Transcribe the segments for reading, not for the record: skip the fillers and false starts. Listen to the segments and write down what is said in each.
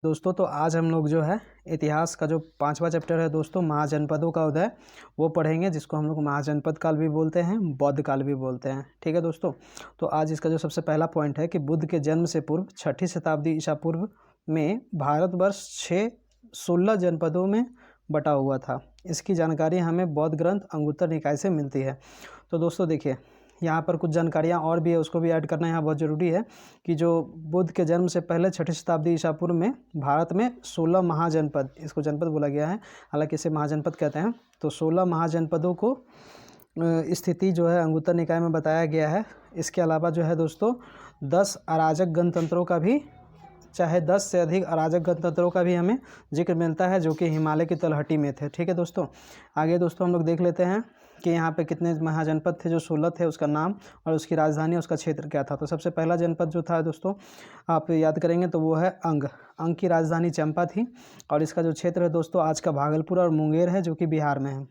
दोस्तों तो आज हम लोग जो है इतिहास का जो 5वां चैप्टर है दोस्तों महाजनपदों का उदय वो पढ़ेंगे, जिसको हम लोग महाजनपद काल भी बोलते हैं, बौद्ध काल भी बोलते हैं। ठीक है दोस्तों, तो आज इसका जो सबसे पहला पॉइंट है कि बुद्ध के जन्म से पूर्व 6ठी शताब्दी ईसा पूर्व में भारतवर्ष 16 जनपदों में बटा हुआ था। इसकी जानकारी हमें बौद्ध ग्रंथ अंगुत्तर निकाय से मिलती है। तो दोस्तों देखिए, यहाँ पर कुछ जानकारियाँ और भी है, उसको भी ऐड करना यहाँ बहुत ज़रूरी है कि जो बुद्ध के जन्म से पहले 6ठी शताब्दी ईसा पूर्व में भारत में 16 महाजनपद, इसको जनपद बोला गया है, हालांकि इसे महाजनपद कहते हैं। तो 16 महाजनपदों को स्थिति जो है अंगुत्तर निकाय में बताया गया है। इसके अलावा जो है दोस्तों 10 अराजक गणतंत्रों का भी, चाहे 10 से अधिक अराजक गणतंत्रों का भी हमें जिक्र मिलता है, जो कि हिमालय की तलहटी में थे। ठीक है दोस्तों, आगे दोस्तों हम लोग देख लेते हैं कि यहाँ पे कितने महाजनपद थे। जो 16 थे, उसका नाम और उसकी राजधानी, उसका क्षेत्र क्या था। तो सबसे पहला जनपद जो था दोस्तों, आप याद करेंगे तो वो है अंग। अंग की राजधानी चंपा थी और इसका जो क्षेत्र है दोस्तों आज का भागलपुर और मुंगेर है, जो कि बिहार में है।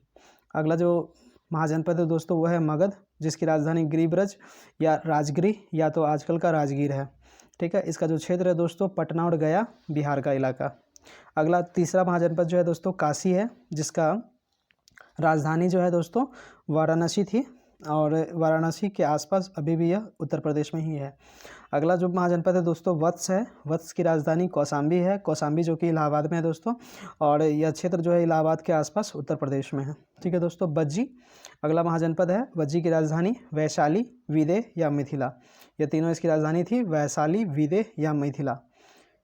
अगला जो महाजनपद है दोस्तों वो है मगध, जिसकी राजधानी गिरिब्रज या राजगिरी या तो आजकल का राजगीर है। ठीक है, इसका जो क्षेत्र है दोस्तों पटना और गया, बिहार का इलाका। अगला तीसरा महाजनपद जो है दोस्तों काशी है, जिसका राजधानी जो है दोस्तों वाराणसी थी और वाराणसी के आसपास अभी भी यह उत्तर प्रदेश में ही है। अगला जो महाजनपद है दोस्तों वत्स है। वत्स की राजधानी कौशाम्बी है, कौशाम्बी जो कि इलाहाबाद में है दोस्तों, और यह क्षेत्र जो है इलाहाबाद के आसपास उत्तर प्रदेश में है। ठीक है दोस्तों, बज्जी अगला महाजनपद है। बज्जी की राजधानी वैशाली, विदेह या मिथिला, ये तीनों इसकी राजधानी थी, वैशाली, विदेह या मिथिला।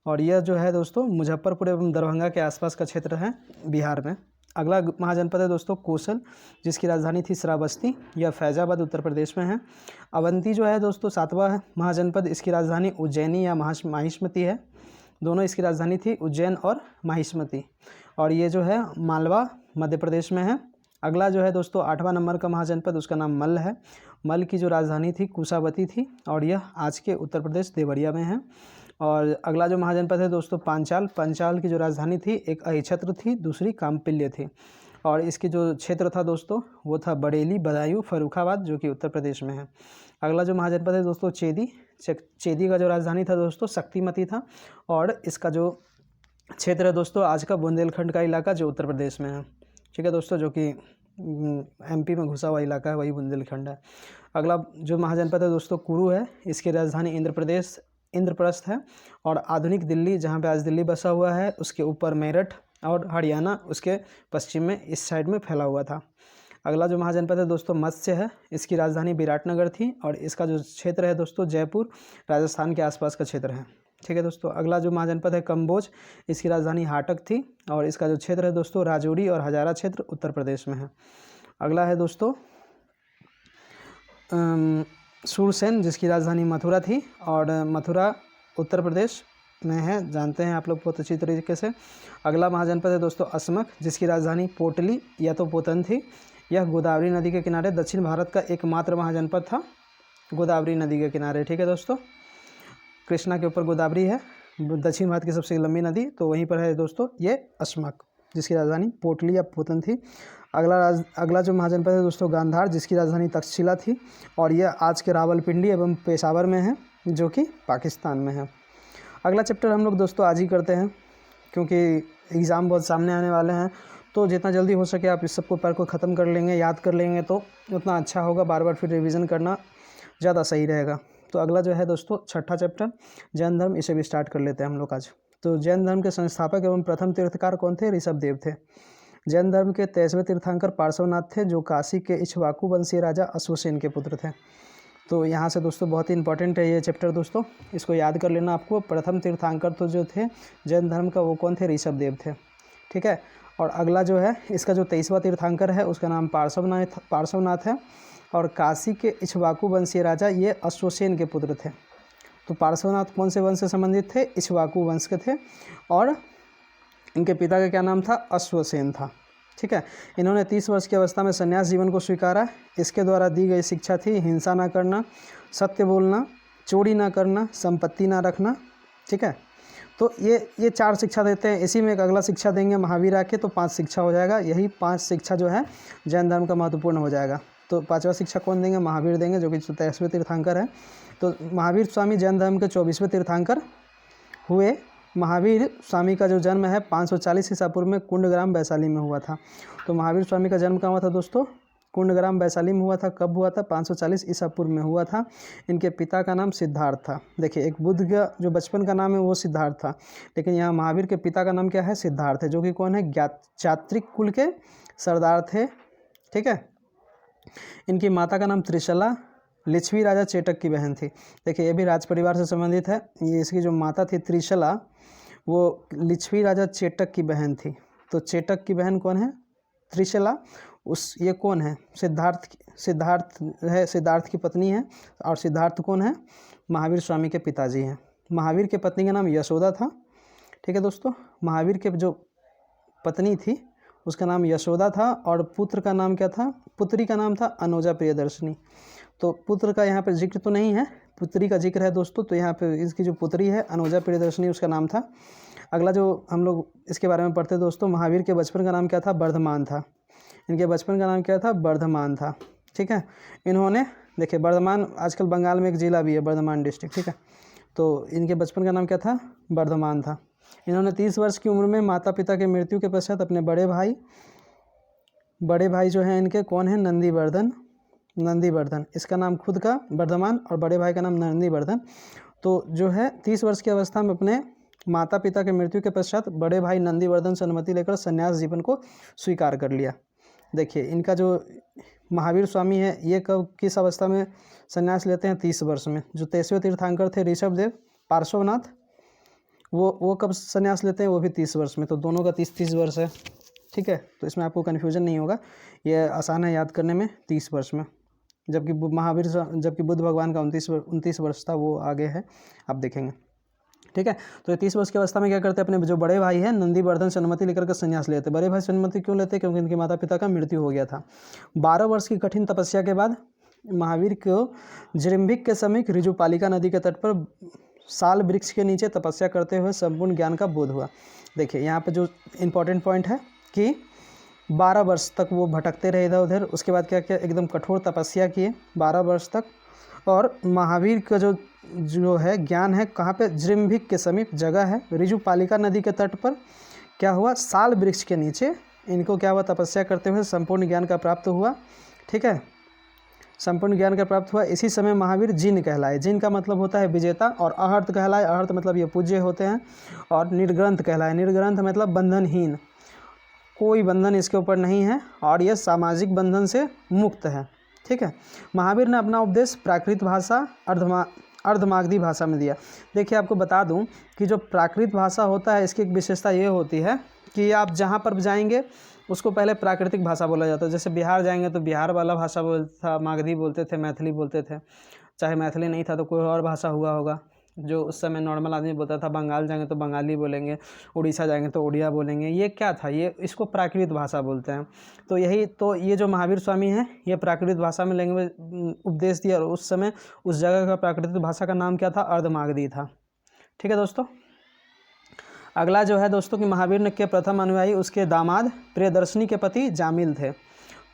और यह जो है दोस्तों मुजफ्फरपुर एवं दरभंगा के आसपास का क्षेत्र है, बिहार में। अगला महाजनपद है दोस्तों कोसल, जिसकी राजधानी थी श्रावस्ती, यह फैजाबाद उत्तर प्रदेश में है। अवंती जो है दोस्तों 7वां महाजनपद, इसकी राजधानी उज्जैनी या माहिष्मती है। दोनों इसकी राजधानी थी उज्जैन और माहिष्मती, और ये जो है मालवा मध्य प्रदेश में है। अगला जो है दोस्तों 8वां नंबर का महाजनपद, उसका नाम मल्ल है। मल्ल की जो राजधानी थी कुशावती थी और यह आज के उत्तर प्रदेश देवरिया में है। और अगला जो महाजनपद है दोस्तों पांचाल। पांचाल की जो राजधानी थी एक अहिछत्र थी, दूसरी कामपिल्य थी, और इसकी जो क्षेत्र था दोस्तों वो था बरेली, बदायूं, फर्रुखाबाद, जो कि उत्तर प्रदेश में है। अगला जो महाजनपद है दोस्तों चेदी। चेदी का जो राजधानी था दोस्तों शक्तिमती था, और इसका जो क्षेत्र है दोस्तों आज का बुंदेलखंड का इलाका, जो उत्तर प्रदेश में है। ठीक है दोस्तों, जो कि एमपी में घुसा हुआ इलाका है, वही बुंदेलखंड है। अगला जो महाजनपद है दोस्तों कुरु है, इसकी राजधानी इंद्रप्रस्थ है, और आधुनिक दिल्ली, जहाँ पे आज दिल्ली बसा हुआ है, उसके ऊपर मेरठ, और हरियाणा उसके पश्चिम में इस साइड में फैला हुआ था। अगला जो महाजनपद है दोस्तों मत्स्य है, इसकी राजधानी विराटनगर थी, और इसका जो क्षेत्र है दोस्तों जयपुर, राजस्थान के आसपास का क्षेत्र है। ठीक है दोस्तों, अगला जो महाजनपद है कम्बोज, इसकी राजधानी हाटक थी, और इसका जो क्षेत्र है दोस्तों राजौरी और हजारा क्षेत्र उत्तर प्रदेश में है। अगला है दोस्तों सूरसेन, जिसकी राजधानी मथुरा थी, और मथुरा उत्तर प्रदेश में है, जानते हैं आप लोग बहुत अच्छी तरीके से। अगला महाजनपद है दोस्तों असमक, जिसकी राजधानी पोटली या तो पोतन थी। यह गोदावरी नदी के किनारे दक्षिण भारत का एकमात्र महाजनपद था, गोदावरी नदी के किनारे। ठीक है दोस्तों, कृष्णा के ऊपर गोदावरी है, दक्षिण भारत की सबसे लंबी नदी, तो वहीं पर है दोस्तों ये असमक, जिसकी राजधानी पोटली या पोतन थी। अगला जो महाजनपद है दोस्तों गांधार, जिसकी राजधानी तक्षशिला थी, और यह आज के रावलपिंडी एवं पेशावर में है, जो कि पाकिस्तान में है। अगला चैप्टर हम लोग दोस्तों आज ही करते हैं, क्योंकि एग्ज़ाम बहुत सामने आने वाले हैं, तो जितना जल्दी हो सके आप इस सबको पैर को ख़त्म कर लेंगे, याद कर लेंगे तो उतना अच्छा होगा। बार बार फिर रिवीजन करना ज़्यादा सही रहेगा। तो अगला जो है दोस्तों 6ठा चैप्टर जैन धर्म, इसे भी स्टार्ट कर लेते हैं हम लोग आज। तो जैन धर्म के संस्थापक एवं प्रथम तीर्थकार कौन थे? ऋषभदेव थे। जैन धर्म के 23वें तीर्थंकर पार्श्वनाथ थे, जो काशी के इक्ष्वाकु वंशीय राजा अश्वसेन के पुत्र थे। तो यहाँ से दोस्तों बहुत ही इंपॉर्टेंट है ये चैप्टर दोस्तों, इसको याद कर लेना आपको। प्रथम तीर्थंकर तो जो थे जैन धर्म का, वो कौन थे? ऋषभदेव थे। ठीक है, और अगला जो है इसका जो 23वां तीर्थंकर है, उसका नाम पार्श्वनाथ है, और काशी के इक्ष्वाकु वंशीय राजा ये अश्वसेन के पुत्र थे। तो पार्श्वनाथ कौन से वंश से संबंधित थे? इक्ष्वाकु वंश के थे, और इनके पिता का क्या नाम था? अश्वसेन था। ठीक है, इन्होंने 30 वर्ष की अवस्था में संन्यास जीवन को स्वीकारा। इसके द्वारा दी गई शिक्षा थी हिंसा ना करना, सत्य बोलना, चोरी ना करना, संपत्ति ना रखना। ठीक है, तो ये 4 शिक्षा देते हैं। इसी में एक अगला शिक्षा देंगे महावीर आके, तो 5 शिक्षा हो जाएगा। यही 5 शिक्षा जो है जैन धर्म का महत्वपूर्ण हो जाएगा। तो 5वां शिक्षा कौन देंगे? महावीर देंगे, जो कि 23वें तीर्थंकर है। तो महावीर स्वामी जैन धर्म के 24वें तीर्थंकर हुए, महावीर स्वामी का जो जन्म है 540 ईसा पूर्व में कुंडग्राम वैशाली में हुआ था। तो महावीर स्वामी का जन्म कहाँ हुआ था दोस्तों? कुंडग्राम वैशाली में हुआ था। कब हुआ था? 540 ईसा पूर्व में हुआ था। इनके पिता का नाम सिद्धार्थ था। देखिए, एक बुद्ध का जो बचपन का नाम है वो सिद्धार्थ था, लेकिन यहाँ महावीर के पिता का नाम क्या है? सिद्धार्थ है, जो कि कौन है? चात्रिक कुल के सरदार थे। ठीक है। इनकी माता का नाम त्रिशला लिच्छवी राजा चेटक की बहन थी। देखिए, ये भी राज परिवार से संबंधित है। ये इसकी जो माता थी त्रिशला, वो लिच्छवी राजा चेटक की बहन थी। तो चेटक की बहन कौन है? त्रिशला। ये कौन है? सिद्धार्थ है, सिद्धार्थ की पत्नी है। और सिद्धार्थ कौन है? महावीर स्वामी के पिताजी हैं। महावीर की पत्नी का नाम यशोदा था। ठीक है दोस्तों, महावीर के जो पत्नी थी उसका नाम यशोदा था, और पुत्र का नाम क्या था? पुत्री का नाम था अनुजा प्रियदर्शनी। तो पुत्र का यहाँ पर जिक्र तो नहीं है, पुत्री का जिक्र है दोस्तों। तो यहाँ पे इसकी जो पुत्री है अनुजा प्रियदर्शनी, उसका नाम था। अगला जो हम लोग इसके बारे में पढ़ते दोस्तों, महावीर के बचपन का नाम क्या था? वर्धमान था। इनके बचपन का नाम क्या था? वर्धमान था। ठीक है। इन्होंने, देखिए, वर्धमान आजकल बंगाल में एक ज़िला भी है, वर्धमान डिस्ट्रिक्ट। ठीक है। तो इनके बचपन का नाम क्या था? वर्धमान था। इन्होंने 30 वर्ष की उम्र में माता पिता की मृत्यु के पश्चात अपने बड़े भाई जो हैं इनके कौन है? नंदीवर्धन। इसका नाम खुद का वर्धमान और बड़े भाई का नाम नंदीवर्धन। तो जो है 30 वर्ष की अवस्था में अपने माता पिता की मृत्यु के पश्चात बड़े भाई नंदीवर्धन से अनुमति लेकर संन्यास जीवन को स्वीकार कर लिया। देखिए, इनका जो महावीर स्वामी है ये कब, किस अवस्था में संन्यास लेते हैं? 30 वर्ष में। जो 23वें तीर्थंकर थे ऋषभदेव पार्श्वनाथ, वो कब संन्यास लेते हैं? वो भी 30 वर्ष में। तो दोनों का 30 वर्ष है। ठीक है। तो इसमें आपको कन्फ्यूजन नहीं होगा, ये आसान है याद करने में। 30 वर्ष में, जबकि बुद्ध भगवान का 29 वर्ष था, वो आगे है, आप देखेंगे। ठीक है। तो ये 30 वर्ष की अवस्था में क्या करते हैं? अपने जो बड़े भाई हैं नंदीवर्धन से अनुमति लेकर के संन्यास लेते। बड़े भाई से अनुमति क्यों लेते? क्योंकि इनके माता पिता का मृत्यु हो गया था। 12 वर्ष की कठिन तपस्या के बाद महावीर को जृंभिक के समीप ऋजुपालिका नदी के तट पर साल वृक्ष के नीचे तपस्या करते हुए संपूर्ण ज्ञान का बोध हुआ। देखिए, यहाँ पे जो इम्पोर्टेंट पॉइंट है कि 12 वर्ष तक वो भटकते रहे इधर उधर। उसके बाद क्या किया? एकदम कठोर तपस्या किए 12 वर्ष तक। और महावीर का जो है ज्ञान है कहाँ पे? जृंभिक के समीप जगह है, ऋजुपालिका नदी के तट पर। क्या हुआ? साल वृक्ष के नीचे इनको क्या हुआ? तपस्या करते हुए संपूर्ण ज्ञान का प्राप्त हुआ। ठीक है। संपूर्ण ज्ञान का प्राप्त हुआ। इसी समय महावीर जिन कहलाए। जिन का मतलब होता है विजेता। और अहर्त कहलाए। अहर्त मतलब ये पूज्य होते हैं। और निर्ग्रंथ कहलाए। निर्ग्रंथ मतलब बंधनहीन, कोई बंधन इसके ऊपर नहीं है, और यह सामाजिक बंधन से मुक्त है। ठीक है। महावीर ने अपना उपदेश प्राकृत भाषा, अर्धमागधी भाषा में दिया। देखिए, आपको बता दूं कि जो प्राकृत भाषा होता है इसकी एक विशेषता ये होती है कि आप जहाँ पर जाएंगे उसको पहले प्राकृतिक भाषा बोला जाता है। जैसे बिहार जाएंगे तो बिहार वाला भाषा बोलता था, मागधी बोलते थे, मैथिली बोलते थे। चाहे मैथिली नहीं था तो कोई और भाषा हुआ होगा जो उस समय नॉर्मल आदमी बोलता था। बंगाल जाएंगे तो बंगाली बोलेंगे, उड़ीसा जाएंगे तो उड़िया बोलेंगे। ये क्या था? ये इसको प्राकृत भाषा बोलते हैं। तो ये जो महावीर स्वामी हैं ये प्राकृत भाषा में लैंग्वेज उपदेश दिया। और उस समय उस जगह का प्राकृतिक भाषा का नाम क्या था? अर्धमागधी था। ठीक है दोस्तों। अगला जो है दोस्तों कि महावीर ने के प्रथम अनुयायी उसके दामाद प्रियदर्शनी के पति जामिल थे।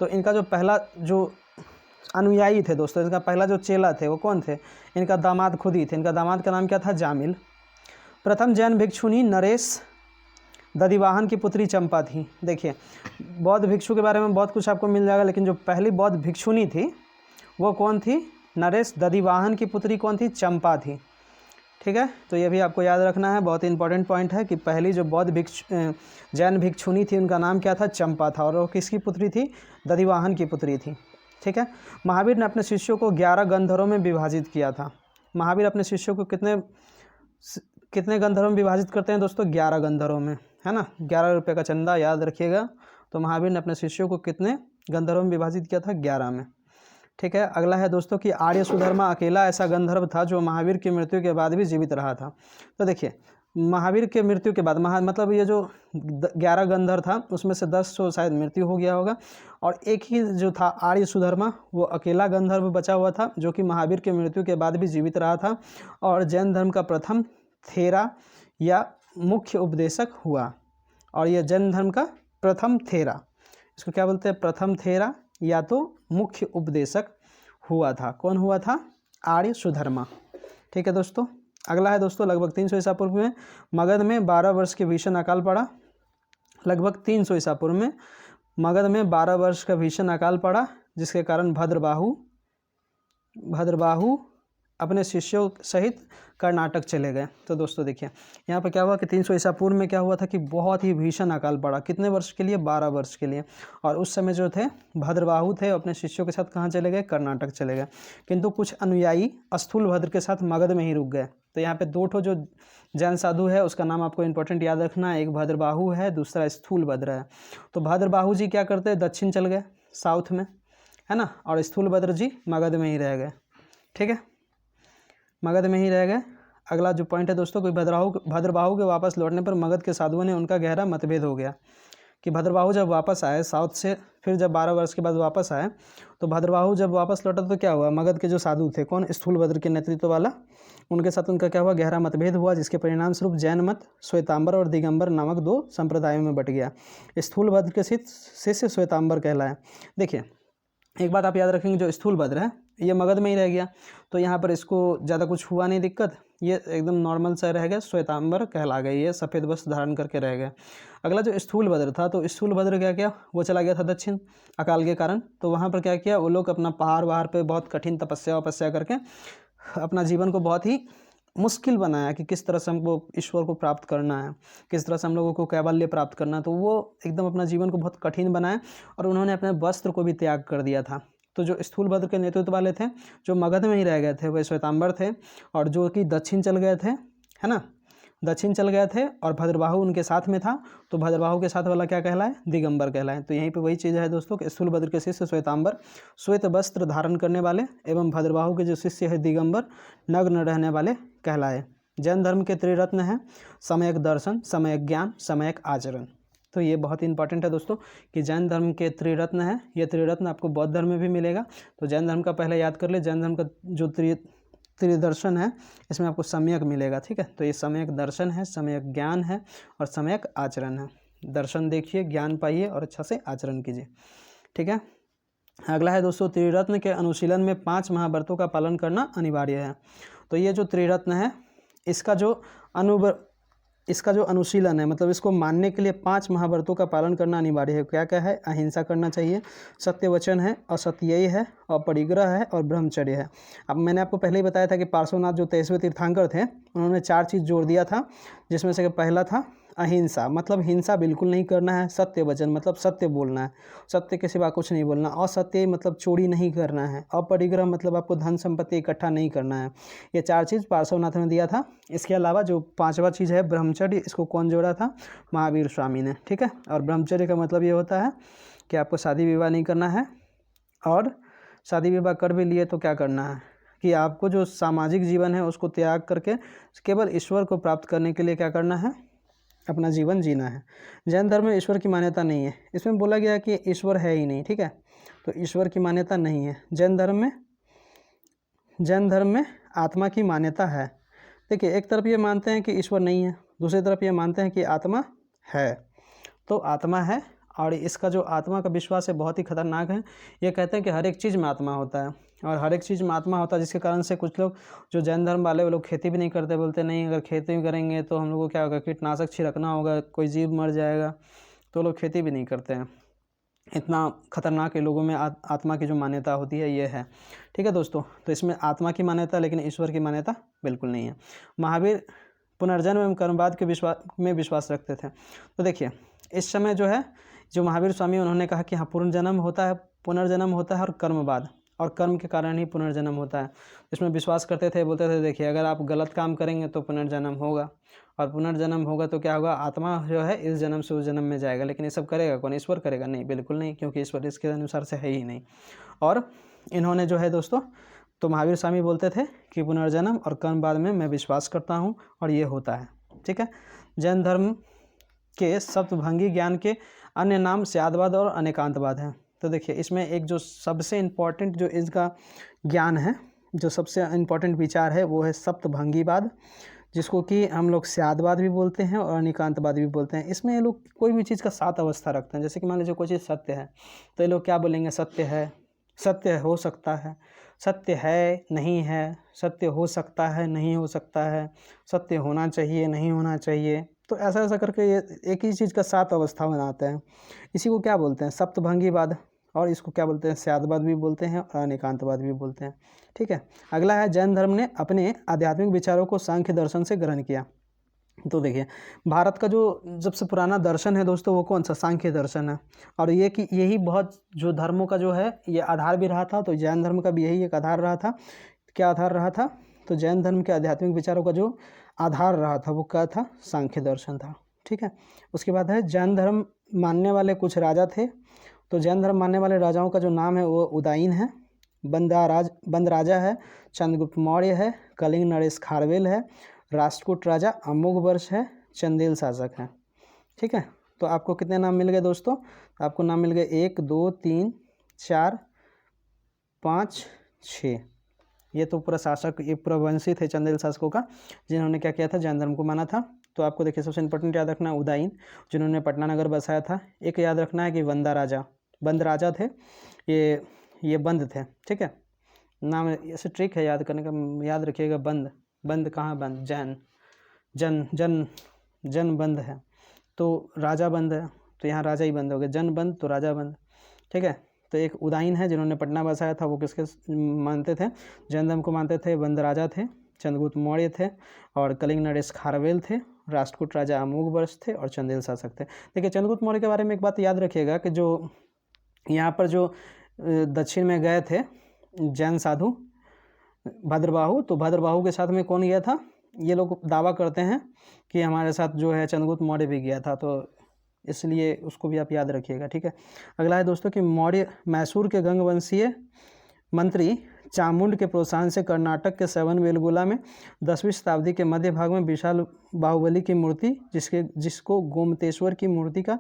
तो इनका जो पहला जो अनुयायी थे दोस्तों, इनका पहला जो चेला थे वो कौन थे? इनका दामाद खुद ही थे। इनका दामाद का नाम क्या था? जामिल। प्रथम जैन भिक्षुनी नरेश दधिवाहन की पुत्री चंपा थी। देखिए, बौद्ध भिक्षु के बारे में बहुत कुछ आपको मिल जाएगा, लेकिन जो पहली बौद्ध भिक्षुनी थी वो कौन थी? नरेश दधिवाहन की पुत्री कौन थी? चंपा थी। ठीक है। तो ये भी आपको याद रखना है, बहुत इंपॉर्टेंट पॉइंट है कि पहली जो बौद्ध जैन भिक्षुनी थी उनका नाम क्या था? चंपा था। और वो किसकी पुत्री थी? दधिवाहन की पुत्री थी। ठीक है। महावीर ने अपने शिष्यों को 11 गंधर्वों में विभाजित किया था। महावीर अपने शिष्यों को कितने गंधर्वों में विभाजित करते हैं दोस्तों? 11 गंधर्वों में, है ना। 11 रुपये का चंदा याद रखिएगा। तो महावीर ने अपने शिष्यों को कितने गंधर्वों में विभाजित किया था? 11 में। ठीक है। अगला है दोस्तों कि आर्य सुधर्मा अकेला ऐसा गंधर्व था जो महावीर की मृत्यु के बाद भी जीवित रहा था। तो देखिए, महावीर के मृत्यु के बाद मतलब ये जो 11 गंधर्व था उसमें से 10 तो शायद मृत्यु हो गया होगा, और एक ही जो था आर्य सुधर्मा वो अकेला गंधर्व बचा हुआ था जो कि महावीर के मृत्यु के बाद भी जीवित रहा था और जैन धर्म का प्रथम थेरा या मुख्य उपदेशक हुआ। और यह जैन धर्म का प्रथम थेरा, इसको क्या बोलते हैं? प्रथम थेरा या तो मुख्य उपदेशक हुआ था। कौन हुआ था? आर्य सुधर्मा। ठीक है दोस्तों, अगला है दोस्तों लगभग 300 ईसा पूर्व में मगध में 12 वर्ष के भीषण अकाल पड़ा। लगभग 300 ईसा पूर्व में मगध में 12 वर्ष का भीषण अकाल पड़ा, जिसके कारण भद्रबाहु अपने शिष्यों सहित कर्नाटक चले गए। तो दोस्तों देखिए यहाँ पर क्या हुआ कि 300 ईसा पूर्व में क्या हुआ था कि बहुत ही भीषण अकाल पड़ा। कितने वर्ष के लिए? 12 वर्ष के लिए। और उस समय जो थे भद्रबाहु थे अपने शिष्यों के साथ कहाँ चले गए? कर्नाटक चले गए। किंतु कुछ अनुयायी स्थूलभद्र के साथ मगध में ही रुक गए। तो यहाँ पे दो ठो जो जैन साधु है उसका नाम आपको इंपॉर्टेंट याद रखना है, एक भद्रबाहु है, दूसरा स्थूलभद्र है। तो भद्रबाहु जी क्या करते हैं? दक्षिण चल गए, साउथ में, है ना, और स्थूलभद्र जी मगध में ही रह गए। ठीक है, मगध में ही रह गए। अगला जो पॉइंट है दोस्तों कि भद्रबाहु के वापस लौटने पर मगध के साधुओं ने उनका गहरा मतभेद हो गया कि भद्रबाहु जब वापस आए साउथ से, फिर जब 12 वर्ष के बाद वापस आए, तो भद्रबाहु जब वापस लौटा तो क्या हुआ? मगध के जो साधु थे, कौन? स्थूलभद्र के नेतृत्व वाला, उनके साथ उनका क्या हुआ? गहरा मतभेद हुआ, जिसके परिणाम स्वरूप जैन मत श्वेतांबर और दिगंबर नामक 2 संप्रदायों में बट गया। स्थूलभद्र के शिष्य श्वेतांबर कहलाए। देखिए एक बात आप याद रखेंगे, जो स्थूलभद्र है ये मगध में ही रह गया, तो यहाँ पर इसको ज़्यादा कुछ हुआ नहीं दिक्कत, ये एकदम नॉर्मल सा रह गया, श्वेतांबर कहला गए, ये सफ़ेद वस्त्र धारण करके रह गए। अगला जो स्थूलभद्र था, तो स्थूलभद्र क्या किया? वो चला गया था दक्षिण अकाल के कारण। तो वहाँ पर क्या किया? वो लोग अपना पहाड़ पे बहुत कठिन तपस्या करके अपना जीवन को बहुत ही मुश्किल बनाया कि किस तरह से हमको ईश्वर को प्राप्त करना है, किस तरह से हम लोगों को कैवल्य प्राप्त करना है। तो वो एकदम अपना जीवन को बहुत कठिन बनाया और उन्होंने अपने वस्त्र को भी त्याग कर दिया था। तो जो स्थूलभद्र के नेतृत्व वाले थे, जो मगध में ही रह गए थे, वे श्वेतांबर थे, और जो कि दक्षिण चल गए थे, है ना, दक्षिण चल गए थे, और भद्रबाहु उनके साथ में था। तो भद्रबाहु के साथ वाला क्या कहलाए? दिगंबर कहलाए। तो यहीं पे वही चीज़ है दोस्तों कि स्थूलभद्र के शिष्य श्वेतांबर श्वेत वस्त्र धारण करने वाले, एवं भद्रबाहु के जो शिष्य है दिगंबर नग्न रहने वाले कहलाए। जैन धर्म के त्रिरत्न हैं सम्यक दर्शन, सम्यक ज्ञान, सम्यक आचरण। तो ये बहुत इंपॉर्टेंट है दोस्तों कि जैन धर्म के त्रिरत्न है। ये त्रिरत्न आपको बौद्ध धर्म में भी मिलेगा। तो जैन धर्म का पहले याद कर ले, जैन धर्म का जो त्रिदर्शन है इसमें आपको सम्यक मिलेगा। ठीक है, तो ये सम्यक दर्शन है, सम्यक ज्ञान है और सम्यक आचरण है। दर्शन देखिए, ज्ञान पाइए और अच्छा से आचरण कीजिए। ठीक है, अगला है दोस्तों त्रिरत्न के अनुशीलन में 5 महाव्रतों का पालन करना अनिवार्य है। तो ये जो त्रिरत्न है इसका जो अनुशीलन है, मतलब इसको मानने के लिए 5 महाव्रतों का पालन करना अनिवार्य है। क्या क्या है? अहिंसा करना चाहिए, सत्य वचन है, असत्ययी है, अपरिग्रह है और ब्रह्मचर्य है। अब मैंने आपको पहले ही बताया था कि पार्श्वनाथ जो 23वें तीर्थंकर थे, उन्होंने 4 चीज़ जोड़ दिया था, जिसमें से पहला था अहिंसा, मतलब हिंसा बिल्कुल नहीं करना है। सत्य वचन मतलब सत्य बोलना है, सत्य के सिवा कुछ नहीं बोलना। असत्य मतलब चोरी नहीं करना है। अपरिग्रह मतलब आपको धन संपत्ति इकट्ठा नहीं करना है। ये 4 चीज़ पार्श्वनाथ ने दिया था। इसके अलावा जो 5वां चीज़ है ब्रह्मचर्य, इसको कौन जोड़ा था? महावीर स्वामी ने। ठीक है, और ब्रह्मचर्य का मतलब ये होता है कि आपको शादी विवाह नहीं करना है, और शादी विवाह कर भी लिए तो क्या करना है कि आपको जो सामाजिक जीवन है उसको त्याग करके केवल ईश्वर को प्राप्त करने के लिए क्या करना है? अपना जीवन जीना है। जैन धर्म में ईश्वर की मान्यता नहीं है। इसमें बोला गया कि ईश्वर है ही नहीं। ठीक है, तो ईश्वर की मान्यता नहीं है। जैन धर्म में आत्मा की मान्यता है। देखिए एक तरफ ये मानते हैं कि ईश्वर नहीं है, दूसरी तरफ ये मानते हैं कि आत्मा है। तो आत्मा है, और इसका जो आत्मा का विश्वास है बहुत ही खतरनाक है। ये कहते हैं कि हर एक चीज़ में आत्मा होता है, और हर एक चीज़ में आत्मा होता है, जिसके कारण से कुछ लोग जो जैन धर्म वाले वो लोग खेती भी नहीं करते। बोलते नहीं, अगर खेती भी करेंगे तो हम लोग को क्या होगा? कीटनाशक छिड़कना होगा, कोई जीव मर जाएगा, तो लोग खेती भी नहीं करते हैं। इतना खतरनाक है लोगों में आत्मा की जो मान्यता होती है ये है। ठीक है दोस्तों, तो इसमें आत्मा की मान्यता, लेकिन ईश्वर की मान्यता बिल्कुल नहीं है। महावीर पुनर्जन्म एवं कर्मवाद के विश्वास रखते थे। तो देखिए इस समय जो है, जो महावीर स्वामी उन्होंने कहा कि हाँ पुनर्जन्म होता है और कर्मवाद, और कर्म के कारण ही पुनर्जन्म होता है। इसमें विश्वास करते थे, बोलते थे देखिए अगर आप गलत काम करेंगे तो पुनर्जन्म होगा, और पुनर्जन्म होगा तो क्या होगा? आत्मा जो है इस जन्म से उस जन्म में जाएगा। लेकिन ये सब करेगा कौन? ईश्वर करेगा? नहीं, बिल्कुल नहीं, क्योंकि ईश्वर इसके अनुसार से है ही नहीं। और इन्होंने जो है दोस्तों, तो महावीर स्वामी बोलते थे कि पुनर्जन्म और कर्मवाद में मैं विश्वास करता हूँ और ये होता है। ठीक है, जैन धर्म के सप्तभंगी ज्ञान के अन्य नाम स्यादवाद और अनेकांतवाद हैं। तो देखिए इसमें एक जो सबसे इम्पॉर्टेंट जो इसका ज्ञान है, जो सबसे इम्पॉर्टेंट विचार है, वो है सप्तभंगीवाद, जिसको कि हम लोग स्यादवाद भी बोलते हैं और अनेकांतवाद भी बोलते हैं। इसमें ये लोग कोई भी चीज़ का 7 अवस्था रखते हैं। जैसे कि मान लीजिए कोई चीज़ सत्य है, तो ये लोग क्या बोलेंगे? सत्य है, सत्य हो सकता है, सत्य है नहीं है, सत्य हो सकता है नहीं हो सकता है, सत्य होना चाहिए नहीं होना चाहिए। तो ऐसा ऐसा करके ये एक ही चीज़ का 7 अवस्था बनाते हैं। इसी को क्या बोलते हैं? सप्तभंगीवाद, और इसको क्या बोलते हैं? स्यादवाद भी बोलते हैं और अनेकांतवाद भी बोलते हैं। ठीक है। अगला है, जैन धर्म ने अपने आध्यात्मिक विचारों को सांख्य दर्शन से ग्रहण किया। तो देखिए, भारत का जो सबसे पुराना दर्शन है दोस्तों, वो कौन सा? सांख्य दर्शन है। और ये कि यही बहुत जो धर्मों का जो है ये आधार भी रहा था। तो जैन धर्म का भी यही एक आधार रहा था। क्या आधार रहा था? तो जैन धर्म के आध्यात्मिक विचारों का जो आधार रहा था वो क्या था? सांख्य दर्शन था। ठीक है। उसके बाद है, जैन धर्म मानने वाले कुछ राजा थे। तो जैन धर्म मानने वाले राजाओं का जो नाम है वो उदाईन है, बंद राजा है, चंद्रगुप्त मौर्य है, कलिंग नरेश खारवेल है, राष्ट्रकूट राजा अमोघवर्ष है, चंदेल शासक है। ठीक है। तो आपको कितने नाम मिल गए दोस्तों? आपको नाम मिल गए 1 2 3 4 5 6। ये तो पूरा शासक, ये पूरा वंशी थे चंदेल शासकों का, जिन्होंने क्या किया था? जैन धर्म को माना था। तो आपको देखिए सबसे इंपॉर्टेंट याद रखना उदाईन, जिन्होंने पटना नगर बसाया था। एक याद रखना है कि बंद राजा थे, ये बंद थे। ठीक है। नाम ऐसे ट्रिक है याद करने का, याद रखिएगा। बंद कहाँ? बंद जन बंद है तो राजा बंद है, तो यहाँ राजा ही बंद हो गया। जन बंद तो राजा बंद। ठीक है। तो एक उदाईन है जिन्होंने पटना बसाया था, वो किसके मानते थे? जैन धर्म को मानते थे। बंद राजा थे, चंद्रगुप्त मौर्य थे, और कलिंग नरेश खारवेल थे, राष्ट्रकूट राजा अमोघवर्ष थे, और चंदेल शासक थे। देखिए, चंद्रगुप्त मौर्य के बारे में एक बात याद रखिएगा कि जो यहाँ पर जो दक्षिण में गए थे जैन साधु भद्रबाहु, तो भद्रबाहु के साथ में कौन गया था? ये लोग दावा करते हैं कि हमारे साथ जो है चंद्रगुप्त मौर्य भी गया था, तो इसलिए उसको भी आप याद रखिएगा। ठीक है। अगला है दोस्तों कि मैसूर के गंगवंशीय मंत्री चामुंड के प्रोत्साहन से कर्नाटक के श्रवणबेलगोला में 10वीं शताब्दी के मध्य भाग में विशाल बाहुबली की मूर्ति, जिसको गोमतेश्वर की मूर्ति का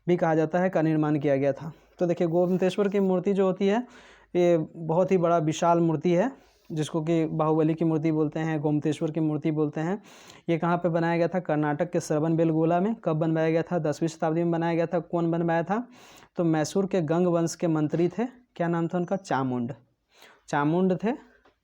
भी कहा जाता है, का निर्माण किया गया था। तो देखिए, गोमतेश्वर की मूर्ति जो होती है ये बहुत ही बड़ा विशाल मूर्ति है, जिसको कि बाहुबली की मूर्ति बोलते हैं, गोमतेश्वर की मूर्ति बोलते हैं। ये कहाँ पे बनाया गया था? कर्नाटक के श्रवणबेलगोला में। कब बनवाया गया था? 10वीं शताब्दी में बनाया गया था। कौन बनवाया था? तो मैसूर के गंग वंश के मंत्री थे। क्या नाम था उनका? चामुंड थे,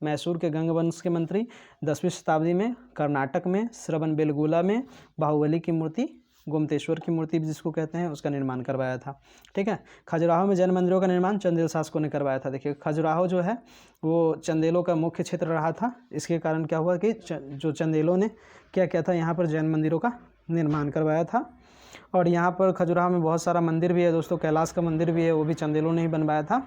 मैसूर के गंग वंश के मंत्री। 10वीं शताब्दी में कर्नाटक में श्रवणबेलगोला में बाहुबली की मूर्ति, गोमतेश्वर की मूर्ति जिसको कहते हैं, उसका निर्माण करवाया था। ठीक है। खजुराहो में जैन मंदिरों का निर्माण चंदेल शासकों ने करवाया था। देखिए, खजुराहो जो है वो चंदेलों का मुख्य क्षेत्र रहा था। इसके कारण क्या हुआ कि जो चंदेलों ने क्या किया था, यहाँ पर जैन मंदिरों का निर्माण करवाया था। और यहाँ पर खजुराहो में बहुत सारा मंदिर भी है दोस्तों। कैलाश का मंदिर भी है, वो भी चंदेलों ने ही बनवाया था।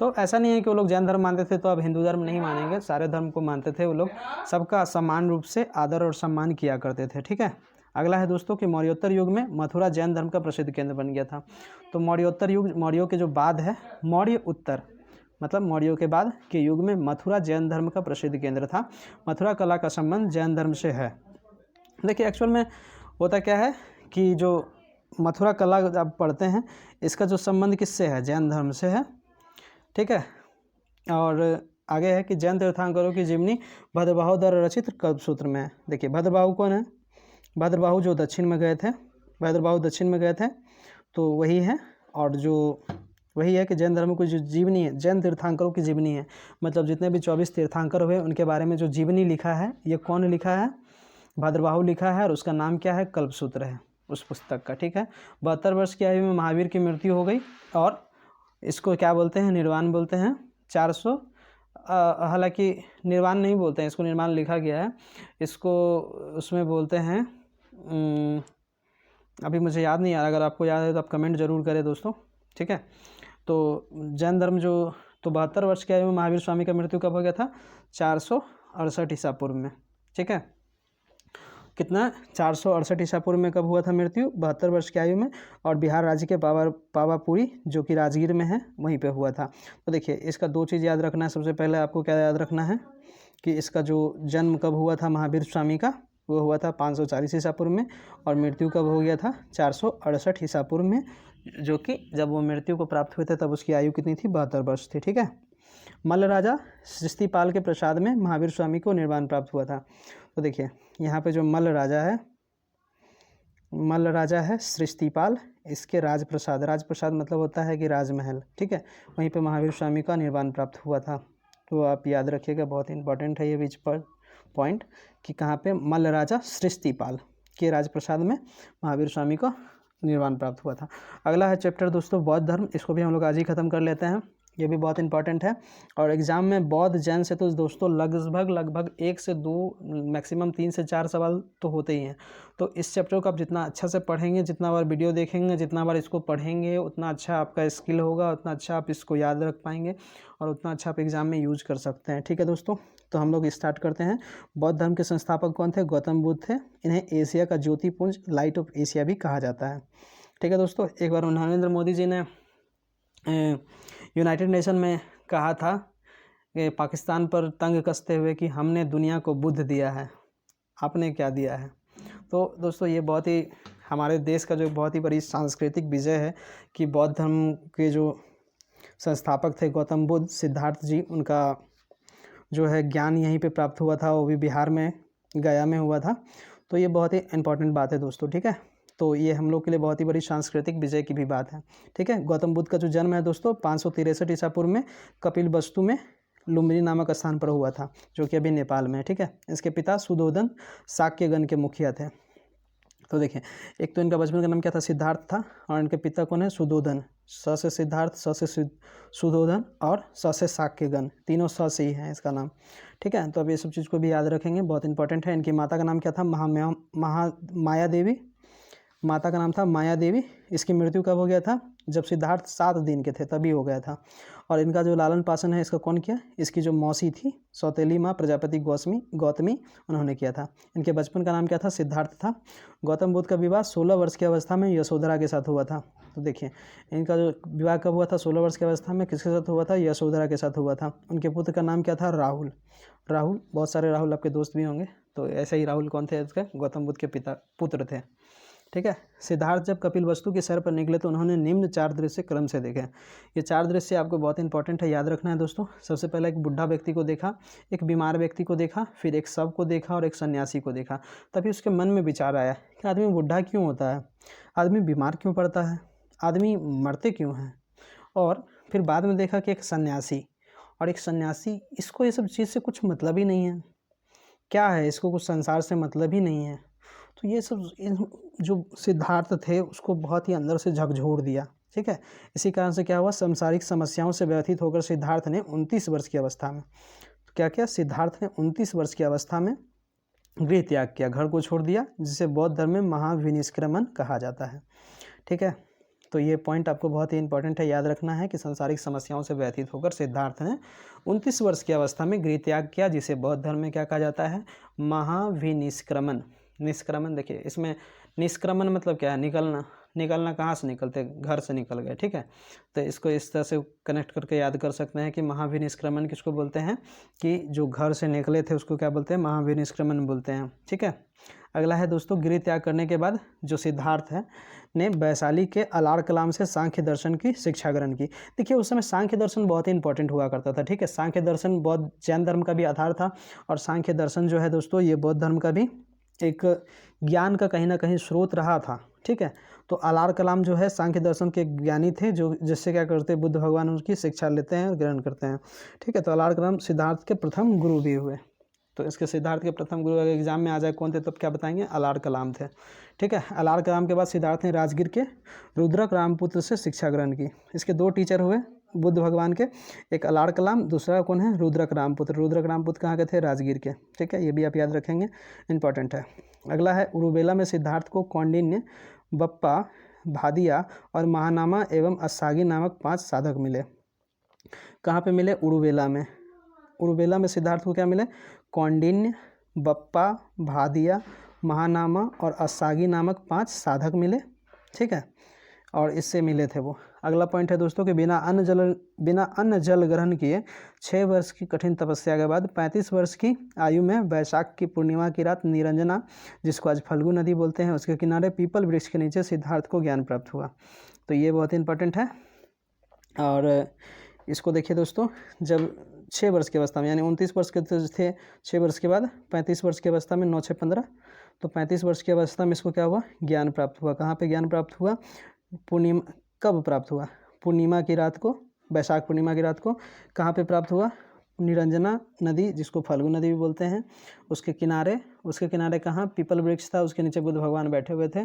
तो ऐसा नहीं है कि वो लोग जैन धर्म मानते थे तो अब हिंदू धर्म नहीं मानेंगे, सारे धर्म को मानते थे वो लोग। सबका समान रूप से आदर और सम्मान किया करते थे। ठीक है। अगला है दोस्तों कि मौर्योत्तर युग में मथुरा जैन धर्म का प्रसिद्ध केंद्र बन गया था। तो मौर्योत्तर युग, मौर्यों के जो बाद है, मौर्य उत्तर मतलब मौर्यों के बाद के युग में मथुरा जैन धर्म का प्रसिद्ध केंद्र था। मथुरा कला का संबंध जैन धर्म से है। देखिए, एक्चुअल में होता क्या है कि जो मथुरा कला आप पढ़ते हैं, इसका जो संबंध किससे है? जैन धर्म से है। ठीक है। और आगे है कि जैन तीर्थंकरों की जीवनी भद्रबाहु द्वारा रचित कल्पसूत्र में है। देखिए, भद्रबाहु कौन है? भद्रबाहु जो दक्षिण में गए थे, भद्रबाहु दक्षिण में गए थे, तो वही है। और जो वही है कि जैन धर्म की जो जीवनी है, जैन तीर्थंकरों की जीवनी है, मतलब जितने भी 24 तीर्थंकर हुए उनके बारे में जो जीवनी लिखा है, ये कौन लिखा है? भद्रबाहु लिखा है, और उसका नाम क्या है? कल्पसूत्र है उस पुस्तक का। ठीक है। 72 वर्ष की आयु में महावीर की मृत्यु हो गई, और इसको क्या बोलते हैं? निर्वाण बोलते हैं। 400 हालांकि निर्वाण नहीं बोलते हैं इसको, निर्माण लिखा गया है इसको, उसमें बोलते हैं अभी मुझे याद नहीं आ रहा। अगर आपको याद है तो आप कमेंट जरूर करें दोस्तों। ठीक है। तो जैन धर्म जो, तो 72 वर्ष की आयु में महावीर स्वामी का मृत्यु कब हो गया था? 468 ईसा पूर्व में। ठीक है। कितना? 468 ईसा पूर्व में कब हुआ था मृत्यु? 72 वर्ष की आयु में। और बिहार राज्य के पावापुरी जो कि राजगीर में है, वहीं पे हुआ था। तो देखिए, इसका 2 चीज़ याद रखना है। सबसे पहले आपको क्या याद रखना है कि इसका जो जन्म कब हुआ था महावीर स्वामी का, वो हुआ था 540 ईसा पूर्व में, और मृत्यु कब हो गया था? 468 ईसा पूर्व में, जो कि जब वो मृत्यु को प्राप्त हुए थे तब उसकी आयु कितनी थी? 72 वर्ष थी। ठीक है। मल्ल राजा सृष्टिपाल के प्रसाद में महावीर स्वामी को निर्वाण प्राप्त हुआ था। तो देखिए, यहाँ पे जो मल्ल राजा है सृष्टिपाल, इसके राजप्रसाद मतलब होता है कि राजमहल। ठीक है। वहीं पे महावीर स्वामी का निर्वाण प्राप्त हुआ था। तो आप याद रखिएगा, बहुत इंपॉर्टेंट है ये बीच पर पॉइंट कि कहाँ पे मल्ल राजा सृष्टिपाल के राजप्रसाद में महावीर स्वामी को निर्वाण प्राप्त हुआ था। अगला है चैप्टर दोस्तों बौद्ध धर्म, इसको भी हम लोग आज ही खत्म कर लेते हैं, ये भी बहुत इंपॉर्टेंट है। और एग्जाम में बौद्ध जैन से तो दोस्तों लगभग 1 से 2 मैक्सिमम 3 से 4 सवाल तो होते ही हैं। तो इस चैप्टर को आप जितना अच्छा से पढ़ेंगे, जितना बार वीडियो देखेंगे, जितना बार इसको पढ़ेंगे, उतना अच्छा आपका स्किल होगा, उतना अच्छा आप इसको याद रख पाएंगे और उतना अच्छा आप एग्ज़ाम में यूज कर सकते हैं। ठीक है दोस्तों, तो हम लोग स्टार्ट करते हैं। बौद्ध धर्म के संस्थापक कौन थे? गौतम बुद्ध थे। इन्हें एशिया का ज्योतिपुंज, लाइट ऑफ एशिया भी कहा जाता है। ठीक है दोस्तों, एक बार नरेंद्र मोदी जी ने यूनाइटेड नेशन में कहा था कि पाकिस्तान पर तंग कसते हुए कि हमने दुनिया को बुद्ध दिया है, आपने क्या दिया है। तो दोस्तों ये बहुत ही हमारे देश का जो बहुत ही बड़ी सांस्कृतिक विजय है कि बौद्ध धर्म के जो संस्थापक थे गौतम बुद्ध, सिद्धार्थ जी, उनका जो है ज्ञान यहीं पे प्राप्त हुआ था, वो भी बिहार में गया में हुआ था। तो ये बहुत ही इंपॉर्टेंट बात है दोस्तों। ठीक है, तो ये हम लोग के लिए बहुत ही बड़ी सांस्कृतिक विजय की भी बात है। ठीक है, गौतम बुद्ध का जो जन्म है दोस्तों 563 ईसा पूर्व में कपिलवस्तु में लुम्बिनी नामक स्थान पर हुआ था, जो कि अभी नेपाल में है। ठीक है, इसके पिता सुधोधन शाक्यगण के मुखिया थे। तो देखिए, एक तो इनका बचपन का नाम क्या था? सिद्धार्थ था, और इनके पिता कौन है? सुधोधन। स से सिद्धार्थ, स से सुधोधन और स से शाक्यगण, तीनों स से ही है इसका नाम। ठीक है, तो अब ये सब चीज़ को भी याद रखेंगे, बहुत इंपॉर्टेंट है। इनकी माता का नाम क्या था? माया देवी। माता का नाम था माया देवी। इसकी मृत्यु कब हो गया था? जब सिद्धार्थ 7 दिन के थे तभी हो गया था। और इनका जो लालन पालन है इसका कौन किया? इसकी जो मौसी थी, सौतेली माँ प्रजापति गौतमी, उन्होंने किया था। इनके बचपन का नाम क्या था? सिद्धार्थ था। गौतम बुद्ध का विवाह 16 वर्ष की अवस्था में यशोधरा के साथ हुआ था। तो देखिए, इनका जो विवाह कब हुआ था? 16 वर्ष की अवस्था में। किसके साथ हुआ था? यशोधरा के साथ हुआ था। उनके पुत्र का नाम क्या था? राहुल। राहुल, बहुत सारे राहुल आपके दोस्त भी होंगे, तो ऐसे ही राहुल कौन थे? इसके गौतम बुद्ध के पुत्र थे। ठीक है, सिद्धार्थ जब कपिलवस्तु की सैर पर निकले तो उन्होंने निम्न 4 दृश्य क्रम से देखे। ये 4 दृश्य आपको बहुत इंपॉर्टेंट है, याद रखना है दोस्तों। सबसे पहले एक बुढ़ा व्यक्ति को देखा, एक बीमार व्यक्ति को देखा, फिर एक शव को देखा और एक सन्यासी को देखा। तभी उसके मन में विचार आया कि आदमी बुढ़ा क्यों होता है, आदमी बीमार क्यों पड़ता है, आदमी मरते क्यों हैं। और फिर बाद में देखा कि एक सन्यासी और एक सन्यासी, इसको ये सब चीज़ से कुछ मतलब ही नहीं है, क्या है इसको, कुछ संसार से मतलब ही नहीं है। तो ये सब जो सिद्धार्थ थे उसको बहुत ही अंदर से झकझोर दिया। ठीक है, इसी कारण से क्या हुआ? सांसारिक समस्याओं से व्यथित होकर सिद्धार्थ ने 29 वर्ष की अवस्था में, तो क्या किया? सिद्धार्थ ने 29 वर्ष की अवस्था में गृह त्याग किया, घर को छोड़ दिया, जिसे बौद्ध धर्म में महाविनिष्क्रमण कहा जाता है। ठीक है, तो ये पॉइंट आपको बहुत ही इंपॉर्टेंट है, याद रखना है कि सांसारिक समस्याओं से व्यथित होकर सिद्धार्थ ने 29 वर्ष की अवस्था में गृह त्याग किया, जिसे बौद्ध धर्म में क्या कहा जाता है? महाविनिष्क्रमण। निष्क्रमण, देखिए इसमें निष्क्रमण मतलब क्या है? निकलना। निकलना कहाँ से निकलते? घर से निकल गए। ठीक है, तो इसको इस तरह से कनेक्ट करके याद कर सकते हैं कि महाविनिष्क्रमण किसको बोलते हैं? कि जो घर से निकले थे उसको क्या बोलते हैं? महाविनिष्क्रमण बोलते हैं। ठीक है, अगला है दोस्तों, गृह त्याग करने के बाद जो सिद्धार्थ है ने वैशाली के अलार कलाम से सांख्य दर्शन की शिक्षा ग्रहण की। देखिए उस समय सांख्य दर्शन बहुत ही इंपॉर्टेंट हुआ करता था। ठीक है, सांख्य दर्शन बौद्ध जैन धर्म का भी आधार था, और सांख्य दर्शन जो है दोस्तों ये बौद्ध धर्म का भी एक ज्ञान का कहीं ना कहीं स्रोत रहा था। ठीक है, तो अलार कलाम जो है सांख्य दर्शन के ज्ञानी थे, जो जिससे क्या करते हैं? बुद्ध भगवान उनकी शिक्षा लेते हैं और ग्रहण करते हैं। ठीक है, तो अलार कलाम सिद्धार्थ के प्रथम गुरु भी हुए। तो इसके सिद्धार्थ के प्रथम गुरु अगर एग्जाम में आ जाए कौन थे, तब क्या बताएंगे? अलार कलाम थे। ठीक है, अलार कलाम के बाद सिद्धार्थ ने राजगीर के रुद्रक रामपुत्र से शिक्षा ग्रहण की। इसके 2 टीचर हुए बुद्ध भगवान के, एक अलार कलाम, दूसरा कौन है? रुद्रक रामपुत्र। रुद्रक रामपुत्र कहाँ के थे? राजगीर के। ठीक है, ये भी आप याद रखेंगे, इंपॉर्टेंट है। अगला है उरुबेला में सिद्धार्थ को कौंडिन्य, बप्पा, भादिया और महानामा एवं असागी नामक 5 साधक मिले। कहाँ पे मिले? उरुबेला में। उरुबेला में सिद्धार्थ को क्या मिले? कौंडिन्य, बप्पा, भादिया, महानामा और असागी नामक 5 साधक मिले। ठीक है, और इससे मिले थे वो। अगला पॉइंट है दोस्तों कि बिना अन्न जल ग्रहण किए 6 वर्ष की कठिन तपस्या के बाद 35 वर्ष की आयु में वैशाख की पूर्णिमा की रात निरंजना, जिसको आज फल्गु नदी बोलते हैं, उसके किनारे पीपल वृक्ष के नीचे सिद्धार्थ को ज्ञान प्राप्त हुआ। तो ये बहुत इंपॉर्टेंट है। और इसको देखिए दोस्तों, जब 6 वर्ष की अवस्था में, यानी 29 वर्ष के थे, 6 वर्ष के बाद 35 वर्ष की अवस्था में, 9 6 15, तो 35 वर्ष की अवस्था में इसको क्या हुआ? ज्ञान प्राप्त हुआ। कहाँ पे ज्ञान प्राप्त हुआ? पूर्णिमा। कब प्राप्त हुआ? पूर्णिमा की रात को, वैशाख पूर्णिमा की रात को। कहाँ पे प्राप्त हुआ? निरंजना नदी जिसको फल्गु नदी भी बोलते हैं, उसके किनारे कहाँ पीपल वृक्ष था, उसके नीचे बुद्ध भगवान बैठे हुए थे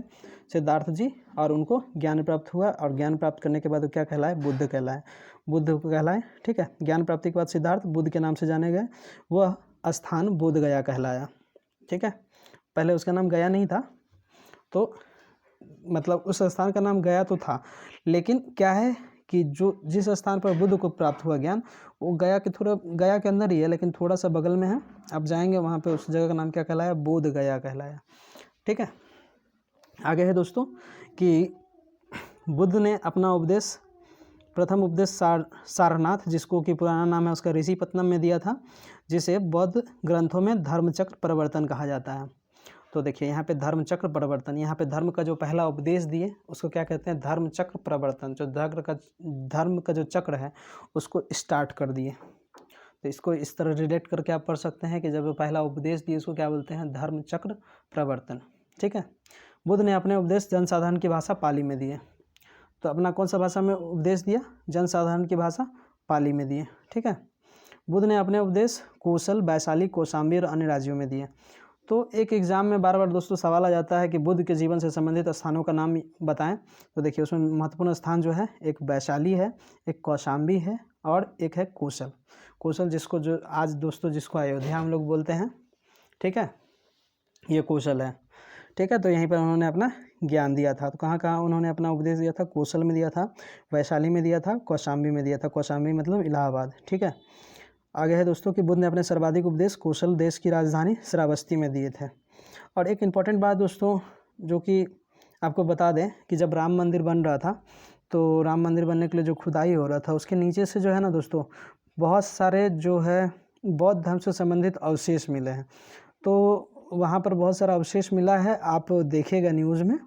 सिद्धार्थ जी, और उनको ज्ञान प्राप्त हुआ, और ज्ञान प्राप्त करने के बाद वो क्या कहलाए, बुद्ध कहलाए। ठीक है, ज्ञान प्राप्ति के बाद सिद्धार्थ बुद्ध के नाम से जाने गए, वह स्थान बोध गया कहलाया। ठीक है, पहले उसका नाम गया नहीं था, तो मतलब उस स्थान का नाम गया तो था, लेकिन क्या है कि जिस स्थान पर बुद्ध को प्राप्त हुआ ज्ञान, वो गया के अंदर ही है, लेकिन थोड़ा सा बगल में है। अब जाएंगे वहाँ पे, उस जगह का नाम क्या कहलाया, बोध गया कहलाया। ठीक है, आगे है दोस्तों कि बुद्ध ने अपना प्रथम उपदेश सारनाथ, जिसको कि पुराना नाम है उसका ऋषिपत्तनम में दिया था, जिसे बौद्ध ग्रंथों में धर्मचक्र प्रवर्तन कहा जाता है। तो देखिए यहाँ पे धर्मचक्र प्रवर्तन, यहाँ पे धर्म का जो पहला उपदेश दिए उसको क्या कहते हैं, धर्मचक्र प्रवर्तन। जो धर्म का जो चक्र है उसको स्टार्ट कर दिए। तो इसको इस तरह रिलेट करके आप पढ़ सकते हैं कि जब वो पहला उपदेश दिए उसको क्या बोलते हैं, धर्मचक्र प्रवर्तन। ठीक है, बुद्ध ने अपने उपदेश जनसाधारण की भाषा पाली में दिए। तो अपना कौन सा भाषा में उपदेश दिया, जनसाधारण की भाषा पाली में दिए। ठीक है, बुद्ध ने अपने उपदेश कौशल, वैशाली, कौशाम्बी और अन्य राज्यों में दिए। तो एक एग्जाम में बार बार दोस्तों सवाल आ जाता है कि बुद्ध के जीवन से संबंधित स्थानों का नाम बताएं। तो देखिए उसमें महत्वपूर्ण स्थान जो है, एक वैशाली है, एक कौशाम्बी है, और एक है कौशल जिसको जो आज दोस्तों जिसको अयोध्या हम लोग बोलते हैं। ठीक है, ये कौशल है। ठीक है, तो यहीं पर उन्होंने अपना ज्ञान दिया था। तो कहाँ कहाँ उन्होंने अपना उपदेश दिया था, कौशल में दिया था, वैशाली में दिया था, कौशाम्बी में दिया था। कौशाम्बी मतलब इलाहाबाद। ठीक है, आगे है दोस्तों कि बुद्ध ने अपने सर्वाधिक उपदेश कौशल देश की राजधानी श्रावस्ती में दिए थे। और एक इम्पॉर्टेंट बात दोस्तों जो कि आपको बता दें कि जब राम मंदिर बन रहा था, तो राम मंदिर बनने के लिए जो खुदाई हो रहा था उसके नीचे से जो है ना दोस्तों, बहुत सारे जो है बौद्ध धर्म से संबंधित अवशेष मिले हैं। तो वहाँ पर बहुत सारा अवशेष मिला है, आप देखिएगा न्यूज़ में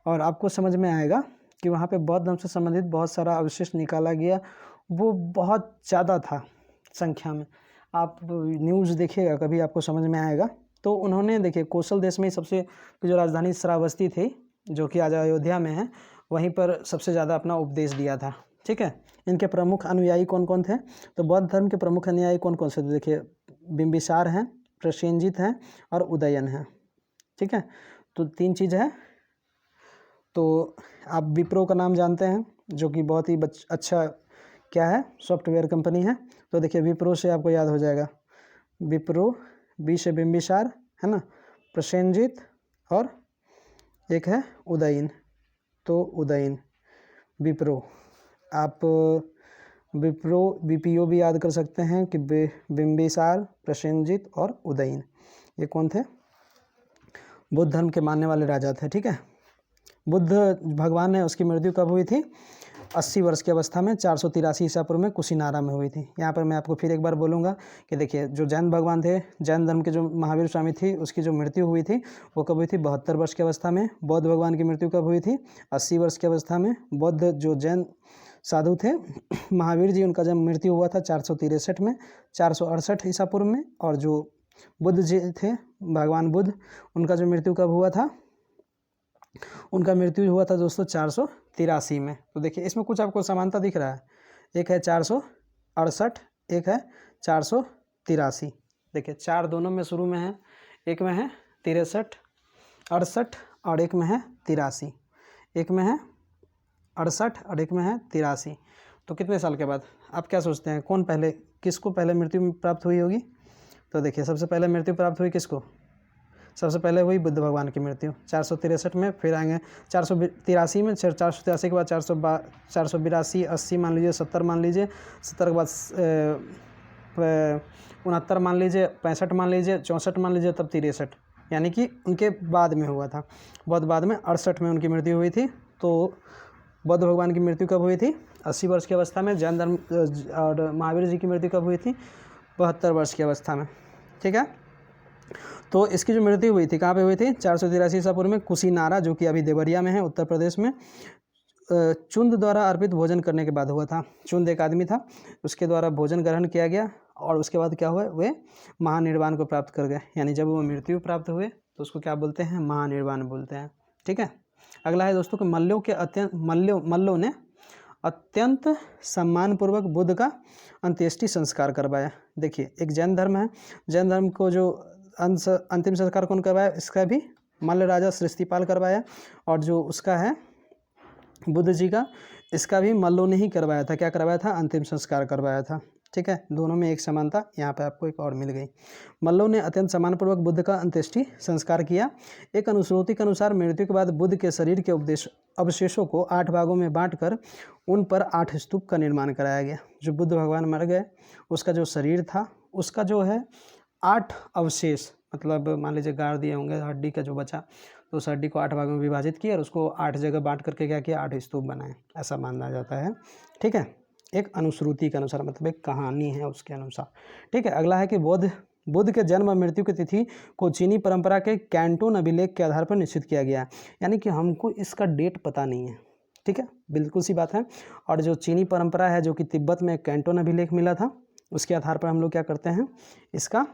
और आपको समझ में आएगा कि वहाँ पे बौद्ध धर्म से संबंधित बहुत सारा अवशेष निकाला गया। वो बहुत ज़्यादा था संख्या में, आप न्यूज़ देखिएगा कभी, आपको समझ में आएगा। तो उन्होंने देखिए कौशल देश में सबसे जो राजधानी श्रावस्ती थी, जो कि आज अयोध्या में है, वहीं पर सबसे ज़्यादा अपना उपदेश दिया था। ठीक है, इनके प्रमुख अनुयायी कौन कौन थे, तो बौद्ध धर्म के प्रमुख अनुयायी कौन कौन से थे, देखिए बिंबिसार हैं, प्रसेनजित हैं और उदयन हैं। ठीक है, तो 3 चीज़ है। तो आप विप्रो का नाम जानते हैं, जो कि बहुत ही अच्छा क्या है, सॉफ्टवेयर कंपनी है। तो देखिए विप्रो से आपको याद हो जाएगा, विप्रो, बी से बिंबिसार है ना, प्रसेनजित और एक है उदयन। तो उदयन, विप्रो, आप विप्रो बीपीओ भी याद कर सकते हैं कि बिंबिसार, प्रसेनजित और उदयन, ये कौन थे, बुद्ध धर्म के मानने वाले राजा थे। ठीक है, बुद्ध भगवान ने उसकी मृत्यु कब हुई थी, 80 वर्ष की अवस्था में 483 ईसा पूर्व में कुशीनारा में हुई थी। यहाँ पर मैं आपको फिर एक बार बोलूँगा कि देखिए जो जैन भगवान थे, जैन धर्म के जो महावीर स्वामी थी, उसकी जो मृत्यु हुई थी वो कब हुई थी, 72 वर्ष की अवस्था में। बौद्ध भगवान की मृत्यु कब हुई थी, 80 वर्ष की अवस्था में। बौद्ध जो जैन साधु थे महावीर जी, उनका जब मृत्यु हुआ था 463 में, 468 ईसा पूर्व में। और जो बुद्ध जी थे, भगवान बुद्ध, उनका जो मृत्यु कब हुआ था, उनका मृत्यु हुआ था दोस्तों 483 में। तो देखिए इसमें कुछ आपको समानता दिख रहा है, एक है 468, एक है 483। देखिए 4 दोनों में शुरू में है, एक में है 63, 68 और एक में है 83, एक में है 68 और एक में है 83। तो कितने साल के बाद, आप क्या सोचते हैं कौन पहले, किसको पहले मृत्यु प्राप्त हुई होगी। तो देखिए सबसे पहले मृत्यु प्राप्त हुई किसको, सबसे पहले हुई बुद्ध भगवान की मृत्यु 463 में, फिर आएंगे 483 में, 483 के बाद 482, 80 मान लीजिए, 70 मान लीजिए, 70 के बाद 69 मान लीजिए, 65 मान लीजिए, 64 मान लीजिए, तब 63, यानी कि उनके बाद में हुआ था। बहुत बाद में 68 में उनकी मृत्यु हुई थी। तो बौद्ध भगवान की मृत्यु कब हुई थी, 80 वर्ष की अवस्था में। जैन धर्म और महावीर जी की मृत्यु कब हुई थी, 72 वर्ष की अवस्था में। ठीक है, तो इसकी जो मृत्यु हुई थी कहाँ पे हुई थी, 483 ईसा पूर्व में कुशीनारा, जो कि अभी देवरिया में है, उत्तर प्रदेश में। चुंद द्वारा अर्पित भोजन करने के बाद हुआ था। चुंद एक आदमी था, उसके द्वारा भोजन ग्रहण किया गया और उसके बाद क्या हुआ, वे महानिर्वाण को प्राप्त कर गए। यानी जब वो मृत्यु प्राप्त हुए तो उसको क्या बोलते हैं, महानिर्वाण बोलते हैं। ठीक है, अगला है दोस्तों कि मल्लों ने अत्यंत सम्मानपूर्वक बुद्ध का अंत्येष्टि संस्कार करवाया। देखिए एक जैन धर्म है, जैन धर्म को जो अंतिम संस्कार कौन करवाया, इसका भी मल्ल राजा सृष्टिपाल करवाया, और जो उसका है बुद्ध जी का, इसका भी मल्लों ने ही करवाया था। क्या करवाया था? अंतिम संस्कार करवाया था। ठीक है, दोनों में एक समानता, यहाँ पे आपको एक और मिल गई। मल्लों ने अत्यंत सम्मानपूर्वक बुद्ध का अंत्येष्टि संस्कार किया। एक अनुश्रुति के अनुसार मृत्यु के बाद बुद्ध के शरीर के अवशेषों को 8 भागों में बांटकर उन पर 8 स्तूप का निर्माण कराया गया। जो बुद्ध भगवान मर गए, उसका जो शरीर था, उसका जो है 8 अवशेष, मतलब मान लीजिए गाड़ दिए होंगे, हड्डी का जो बचा, तो उस हड्डी को 8 भागों में विभाजित किया और उसको 8 जगह बांट करके क्या किया, 8 स्तूप बनाए, ऐसा माना जाता है। ठीक है, एक अनुश्रुति के अनुसार, मतलब एक कहानी है उसके अनुसार। ठीक है, अगला है कि बुद्ध के जन्म और मृत्यु की तिथि को चीनी परंपरा के कैंटोन अभिलेख के आधार पर निश्चित किया गया है। यानी कि हमको इसका डेट पता नहीं है। ठीक है, बिल्कुल सी बात है। और जो चीनी परंपरा है, जो कि तिब्बत में कैंटोन अभिलेख मिला था, उसके आधार पर हम लोग क्या करते हैं, इसका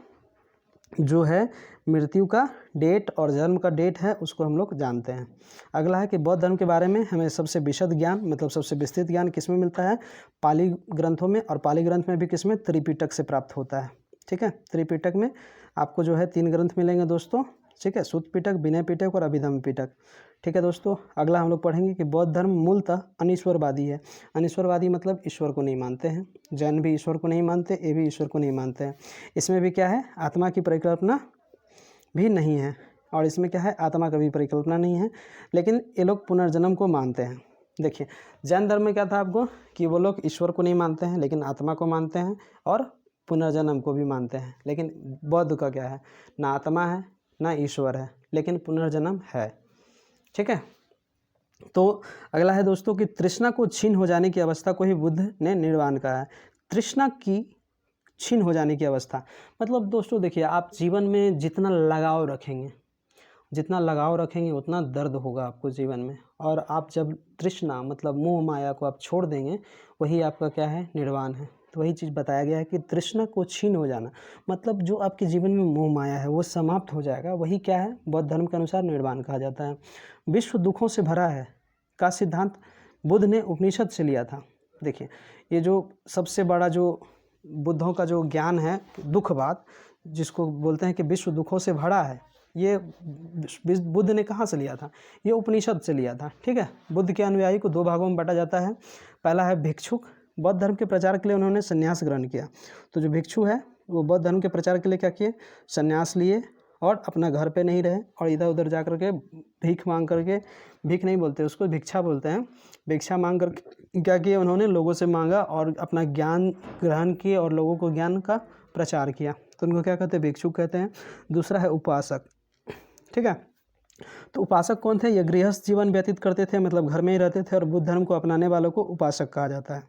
जो है मृत्यु का डेट और जन्म का डेट है, उसको हम लोग जानते हैं। अगला है कि बौद्ध धर्म के बारे में हमें सबसे विशद ज्ञान, मतलब सबसे विस्तृत ज्ञान किस में मिलता है? पाली ग्रंथों में, और पाली ग्रंथ में भी किस में? त्रिपिटक से प्राप्त होता है। ठीक है, त्रिपिटक में आपको जो है 3 ग्रंथ मिलेंगे दोस्तों। ठीक है, सुत्त पिटक, विनय पिटक और अभिधम्म पिटक। ठीक है दोस्तों, अगला हम लोग पढ़ेंगे कि बौद्ध धर्म मूलतः अनीश्वरवादी है। अनीश्वरवादी मतलब ईश्वर को नहीं मानते हैं। जैन भी ईश्वर को नहीं मानते, ये भी ईश्वर को नहीं मानते हैं। इसमें भी क्या है, आत्मा की परिकल्पना भी नहीं है, और इसमें क्या है, आत्मा का भी परिकल्पना नहीं है, लेकिन ये लोग पुनर्जन्म को मानते हैं। देखिए जैन धर्म में क्या था आपको, कि वो लोग ईश्वर को नहीं मानते हैं, लेकिन आत्मा को मानते हैं, और पुनर्जन्म को भी मानते हैं। लेकिन बौद्ध का क्या है, ना आत्मा है ना ईश्वर है, लेकिन पुनर्जन्म है। ठीक है, तो अगला है दोस्तों कि तृष्णा को छीन हो जाने की अवस्था को ही बुद्ध ने निर्वाण कहा है। तृष्णा की छीन हो जाने की अवस्था, मतलब दोस्तों देखिए, आप जीवन में जितना लगाव रखेंगे उतना दर्द होगा आपको जीवन में, और आप जब तृष्णा मतलब मोह माया को आप छोड़ देंगे, वही आपका क्या है, निर्वाण है। तो वही चीज़ बताया गया है कि तृष्णा को छीन हो जाना, मतलब जो आपके जीवन में मोह माया है वो समाप्त हो जाएगा, वही क्या है, बौद्ध धर्म के अनुसार निर्वाण कहा जाता है। विश्व दुखों से भरा है का सिद्धांत बुद्ध ने उपनिषद से लिया था। देखिए ये जो सबसे बड़ा जो बुद्धों का जो ज्ञान है, दुखवाद, जिसको बोलते हैं कि विश्व दुखों से भरा है, ये बुद्ध ने कहाँ से लिया था, ये उपनिषद से लिया था। ठीक है, बुद्ध के अनुयायी को 2 भागों में बांटा जाता है। पहला है भिक्षुक, बौद्ध धर्म के प्रचार के लिए उन्होंने संन्यास ग्रहण किया। तो जो भिक्षु है वो बौद्ध धर्म के प्रचार के लिए क्या किए, संन्यास लिए, और अपना घर पे नहीं रहे, और इधर उधर जा कर के भीख मांग करके, भीख नहीं बोलते उसको, भिक्षा बोलते हैं, भिक्षा मांग कर क्या किया उन्होंने, लोगों से मांगा और अपना ज्ञान ग्रहण किए और लोगों को ज्ञान का प्रचार किया। तो उनको क्या कहते हैं, भिक्षुक कहते हैं। दूसरा है उपासक। ठीक है, तो उपासक कौन थे, ये गृहस्थ जीवन व्यतीत करते थे, मतलब घर में ही रहते थे, और बुद्ध धर्म को अपनाने वालों को उपासक कहा जाता है।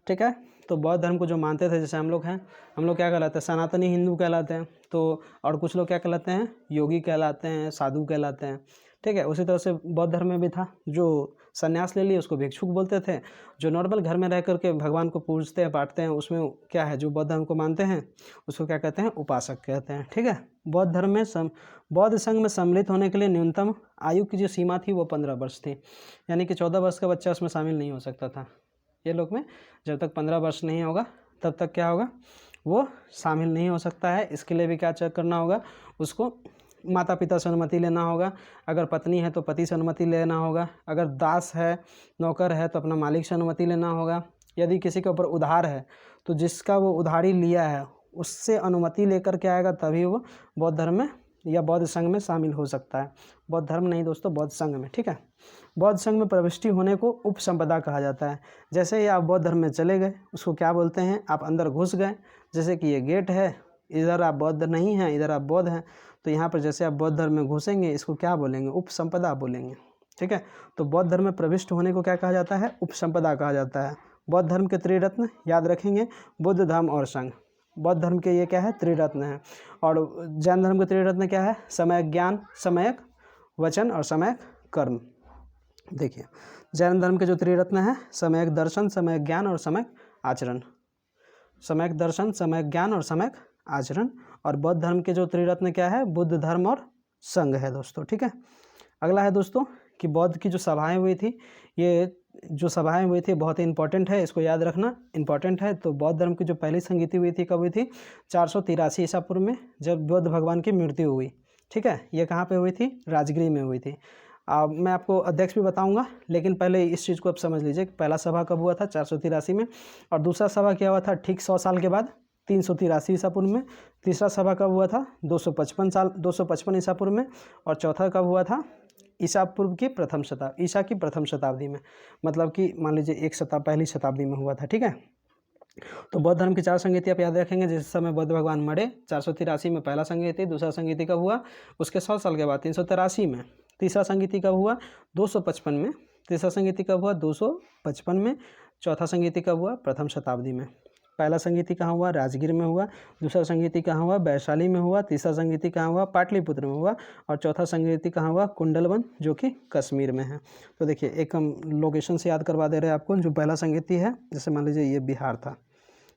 ठीक है, तो बौद्ध धर्म को जो मानते थे, जैसे हम लोग हैं, हम लोग क्या कहलाते हैं, सनातनी हिंदू कहलाते हैं। तो और कुछ लोग क्या कहलाते हैं, योगी कहलाते हैं, साधु कहलाते हैं। ठीक है, उसी तरह से बौद्ध धर्म में भी था, जो संन्यास ले लिए उसको भिक्षुक बोलते थे, जो नॉर्मल घर में रह करके भगवान को पूजते हैं, बांटते हैं, उसमें क्या है, जो बौद्ध धर्म को मानते हैं उसको क्या कहते हैं, उपासक कहते हैं। ठीक है, बौद्ध धर्म में बौद्ध संघ में सम्मिलित होने के लिए न्यूनतम आयु की जो सीमा थी वो 15 वर्ष थी, यानी कि 14 वर्ष का बच्चा उसमें शामिल नहीं हो सकता था। ये लोग में जब तक 15 वर्ष नहीं होगा तब तक क्या होगा, वो शामिल नहीं हो सकता है। इसके लिए भी क्या चेक करना होगा, उसको माता पिता से अनुमति लेना होगा, अगर पत्नी है तो पति से अनुमति लेना होगा, अगर दास है, नौकर है, तो अपना मालिक से अनुमति लेना होगा। यदि किसी के ऊपर उधार है तो जिसका वो उधारी लिया है उससे अनुमति लेकर के आएगा, तभी वो बौद्ध धर्म में या बौद्ध संघ में शामिल हो सकता है। बौद्ध धर्म नहीं दोस्तों, बौद्ध संघ में। ठीक है, बौद्ध संघ में प्रविष्टि होने को उपसंपदा कहा जाता है। जैसे ही आप बौद्ध धर्म में चले गए, उसको क्या बोलते हैं, आप अंदर घुस गए। जैसे कि ये गेट है, इधर आप बौद्ध नहीं हैं, इधर आप बौद्ध हैं, तो यहाँ पर जैसे आप बौद्ध धर्म में घुसेंगे, इसको क्या बोलेंगे, उपसंपदा बोलेंगे। ठीक है, तो बौद्ध धर्म में प्रविष्ट होने को क्या कहा जाता है, उपसंपदा कहा जाता है। बौद्ध धर्म के त्रिरत्न याद रखेंगे, बुद्ध, धम्म और संघ। बौद्ध धर्म के ये क्या है, त्रिरत्न है। और जैन धर्म के त्रिरत्न क्या है, सम्यक ज्ञान, सम्यक वचन और सम्यक कर्म। देखिए जैन धर्म के जो त्रिरत्न है, सम्यक दर्शन, सम्यक ज्ञान और सम्यक आचरण। सम्यक दर्शन, सम्यक ज्ञान और सम्यक आचरण। और बौद्ध धर्म के जो त्रिरत्न क्या है, बुद्ध, धर्म और संघ है दोस्तों। ठीक है, अगला है दोस्तों कि बौद्ध की जो सभाएं हुई थी, ये जो सभाएं हुई थी बहुत ही इंपॉर्टेंट है, इसको याद रखना इंपॉर्टेंट है। तो बौद्ध धर्म की जो पहली संगीति हुई थी कब हुई थी? 483 ईसा पूर्व में, जब बुद्ध भगवान की मृत्यु हुई। ठीक है, ये कहाँ पे हुई थी? राजगीर में हुई थी। मैं आपको अध्यक्ष भी बताऊंगा, लेकिन पहले इस चीज़ को आप समझ लीजिए कि पहला सभा कब हुआ था? 483 में। और दूसरा सभा क्या हुआ था? ठीक 100 साल के बाद 383 ईसा पूर्व में। तीसरा सभा कब हुआ था? 255 ईसा पूर्व में। और चौथा कब हुआ था? ईसा की प्रथम शताब्दी में, मतलब कि मान लीजिए पहली शताब्दी में हुआ था। ठीक है, तो बौद्ध धर्म की 4 संगीति आप याद रखेंगे। जिस समय बुद्ध भगवान मरे 483 में पहला संगीति, दूसरा संगीति कब हुआ? उसके 100 साल के बाद 383 में। तीसरा संगीति कब हुआ? 255 में। तीसरा संगीति कब हुआ? 255 में। चौथा संगीति कब हुआ? प्रथम शताब्दी में। पहला संगीति कहाँ हुआ? राजगीर में हुआ। दूसरा संगीति कहाँ हुआ? वैशाली में हुआ। तीसरा संगीति कहाँ हुआ? पाटलिपुत्र में हुआ। और चौथा संगीति कहाँ हुआ? कुंडलवन, जो कि कश्मीर में है। तो देखिए, एक हम लोकेशन से याद करवा दे रहे हैं आपको। जो पहला संगीति है, जैसे मान लीजिए ये बिहार था।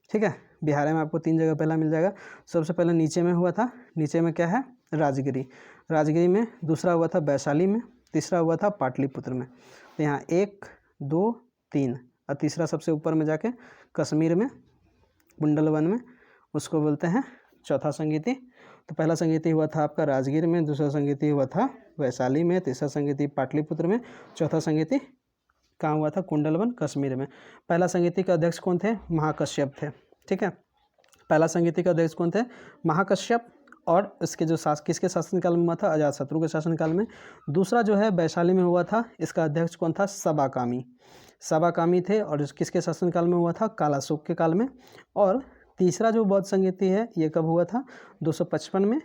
ठीक है, बिहार में आपको 3 जगह पहला मिल जाएगा। सबसे पहले नीचे में हुआ था, नीचे में क्या है? राजगिरी में। दूसरा हुआ था वैशाली में। तीसरा हुआ था पाटलिपुत्र में। तो यहाँ 1 2 3 और तीसरा सबसे ऊपर में जाके कश्मीर में, कुंडलवन में, उसको बोलते हैं चौथा संगीति। तो पहला संगीति हुआ था आपका राजगीर में, दूसरा संगीति हुआ था वैशाली में, तीसरा संगीति पाटलिपुत्र में, चौथा संगीति कहाँ हुआ था? कुंडलवन, कश्मीर में। पहला संगीति का अध्यक्ष कौन थे? महाकश्यप थे। ठीक है, पहला संगीति का अध्यक्ष कौन थे? महाकश्यप। और इसके जो किसके शासनकाल में हुआ था? अजातशत्रु के शासनकाल में। दूसरा जो है वैशाली में हुआ था, इसका अध्यक्ष कौन था? सबाकामी थे। और किसके शासनकाल में हुआ था? कालाशोक के काल में। और तीसरा जो बौद्ध संगीति है, ये कब हुआ था? 255 में।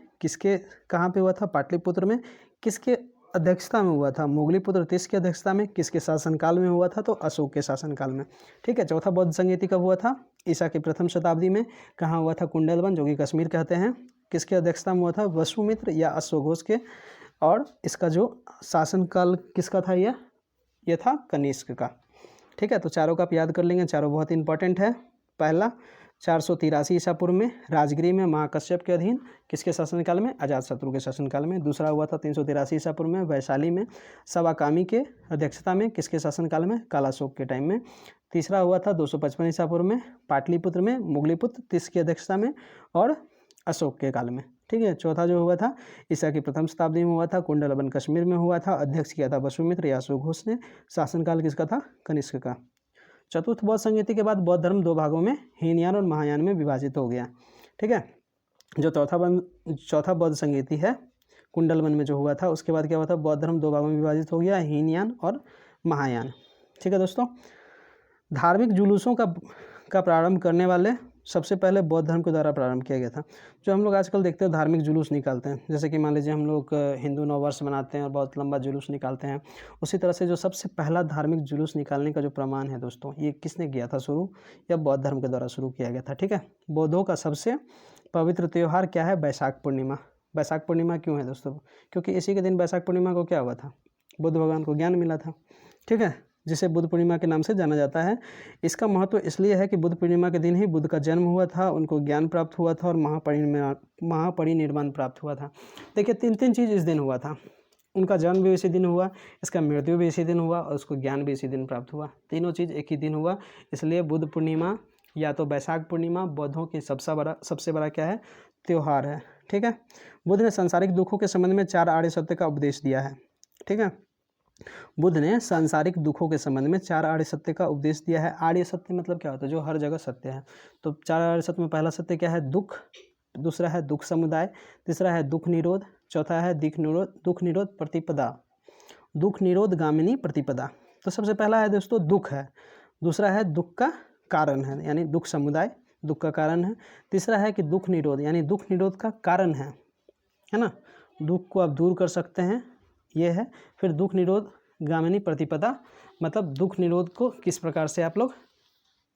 कहाँ पे हुआ था? पाटलिपुत्र में। किसके अध्यक्षता में हुआ था? मुगलीपुत्र तीस की अध्यक्षता में। किसके शासनकाल में हुआ था? तो अशोक के शासनकाल में। ठीक है, चौथा बौद्ध संगीति कब हुआ था? ईसा की प्रथम शताब्दी में। कहाँ हुआ था? कुंडलवन, जो कि कश्मीर कहते हैं। किसके अध्यक्षता में हुआ था? वसुमित्र या अश्वघोष के। और इसका जो शासनकाल किसका था? ये था कनिष्क का। ठीक है, तो चारों का आप याद कर लेंगे, चारों बहुत इंपॉर्टेंट है। पहला 483 ईसा पूर्व में राजगिरी में महाकश्यप के अधीन, किसके शासनकाल में? अजातशत्रु के शासनकाल में। दूसरा हुआ था 383 ईसा पूर्व में वैशाली में, सबाकामी के अध्यक्षता में, किसके शासनकाल में? कालाशोक के टाइम में। तीसरा हुआ था 255 ईसा पूर्व में पाटलिपुत्र में, मुगलीपुत्र तीस की अध्यक्षता में और अशोक के काल में। ठीक है, चौथा जो हुआ था ईसा की प्रथम शताब्दी में हुआ था, कुंडलवन कश्मीर में हुआ था। अध्यक्ष किया था वसुमित्र या अश्वघोष ने। शासनकाल किसका था? कनिष्क का। चतुर्थ बौद्ध संगीति के बाद बौद्ध धर्म 2 भागों में, हीनयान और महायान में विभाजित हो गया। ठीक है, जो चौथा बौद्ध संगीति है कुंडलवन में जो हुआ था, उसके बाद क्या हुआ था? बौद्ध धर्म 2 भागों में विभाजित हो गया, हीनयान और महायान। ठीक है दोस्तों, धार्मिक जुलूसों का प्रारंभ करने वाले सबसे पहले बौद्ध धर्म के द्वारा प्रारंभ किया गया था। जो हम लोग आजकल देखते हैं धार्मिक जुलूस निकालते हैं, जैसे कि मान लीजिए हम लोग हिंदू नववर्ष मनाते हैं और बहुत लंबा जुलूस निकालते हैं, उसी तरह से जो सबसे पहला धार्मिक जुलूस निकालने का जो प्रमाण है दोस्तों, ये किसने किया था शुरू? या बौद्ध धर्म के द्वारा शुरू किया गया था। ठीक है, बौद्धों का सबसे पवित्र त्यौहार क्या है? बैसाख पूर्णिमा। बैसाख पूर्णिमा क्यों है दोस्तों? क्योंकि इसी के दिन बैसाख पूर्णिमा को क्या हुआ था? बुद्ध भगवान को ज्ञान मिला था। ठीक है, जिसे बुद्ध पूर्णिमा के नाम से जाना जाता है। इसका महत्व इसलिए है कि बुद्ध पूर्णिमा के दिन ही बुद्ध का जन्म हुआ था, उनको ज्ञान प्राप्त हुआ था और महापरिनिर्वाण प्राप्त हुआ था। देखिए, 3 चीज़ इस दिन हुआ था। उनका जन्म भी इसी दिन हुआ, इसका मृत्यु भी इसी दिन हुआ और उसको ज्ञान भी इसी दिन प्राप्त हुआ। तीनों चीज़ एक ही दिन हुआ, इसलिए बुद्ध पूर्णिमा या तो बैसाख पूर्णिमा बौद्धों की सबसे बड़ा क्या है? त्यौहार है। ठीक है, बुद्ध ने सांसारिक दुखों के संबंध में 4 आर्य सत्य का उपदेश दिया है। ठीक है, बुद्ध ने सांसारिक दुखों के संबंध में 4 आर्य सत्य का उपदेश दिया है। आर्य सत्य मतलब क्या होता है? जो हर जगह सत्य है। तो 4 आर्य सत्य में पहला सत्य क्या है? दुख। दूसरा है दुख समुदाय। तीसरा है दुख निरोध। चौथा है दुख निरोध प्रतिपदा, दुख निरोध गामिनी प्रतिपदा। तो सबसे पहला है दोस्तों दुख है। दूसरा है दुख का कारण है, यानी दुख समुदाय दुख का कारण है। तीसरा है कि दुख निरोध, यानी दुख निरोध का कारण है ना? दुख को आप दूर कर सकते हैं, ये है। फिर दुख निरोध गामिनी प्रतिपदा, मतलब दुख निरोध को किस प्रकार से आप लोग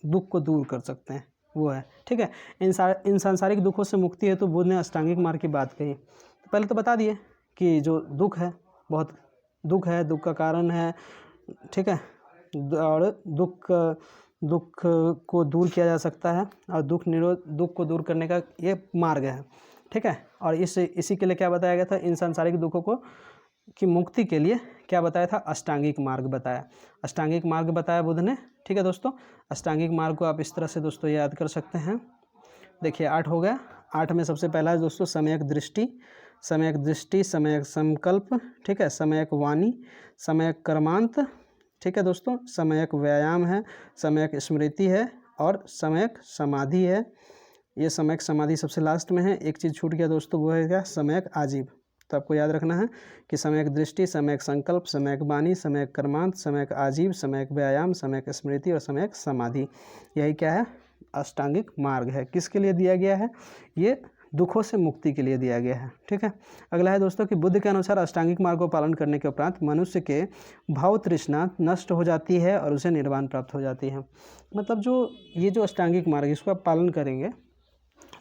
दुख को दूर कर सकते हैं, वो है। ठीक है, इन सांसारिक दुखों से मुक्ति है तो बुद्ध ने अष्टांगिक मार्ग की बात कही। तो पहले तो बता दिए कि जो दुख है, बहुत दुख है, दुख का कारण है। ठीक है, और दुख को दूर किया जा सकता है और दुख को दूर करने का ये मार्ग है। ठीक है, और इसी के लिए क्या बताया गया था? इन सांसारिक दुखों को कि मुक्ति के लिए क्या बताया था, अष्टांगिक मार्ग बताया, अष्टांगिक मार्ग बताया बुद्ध ने। ठीक है दोस्तों, अष्टांगिक मार्ग को आप इस तरह से दोस्तों याद कर सकते हैं। देखिए 8 हो गया। 8 में सबसे पहला है दोस्तों सम्यक दृष्टि, सम्यक दृष्टि, सम्यक संकल्प, ठीक है, सम्यक वाणी, सम्यक कर्मांत, ठीक है दोस्तों, सम्यक व्यायाम है, सम्यक स्मृति है और सम्यक समाधि है। ये सम्यक समाधि सबसे लास्ट में है। एक चीज़ छूट गया दोस्तों, वो है क्या, सम्यक आजीव। तो आपको याद रखना है कि सम्यक दृष्टि, सम्यक संकल्प, सम्यक वाणी, सम्यक कर्मांत, सम्यक आजीव, सम्यक व्यायाम, सम्यक स्मृति और सम्यक समाधि, यही क्या है, अष्टांगिक मार्ग है। किसके लिए दिया गया है, ये दुखों से मुक्ति के लिए दिया गया है। ठीक है, अगला है दोस्तों कि बुद्ध के अनुसार अष्टांगिक मार्ग को पालन करने के उपरांत मनुष्य के भाव तृष्णा नष्ट हो जाती है और उसे निर्वाण प्राप्त हो जाती है। मतलब जो ये जो अष्टांगिक मार्ग इसको आप पालन करेंगे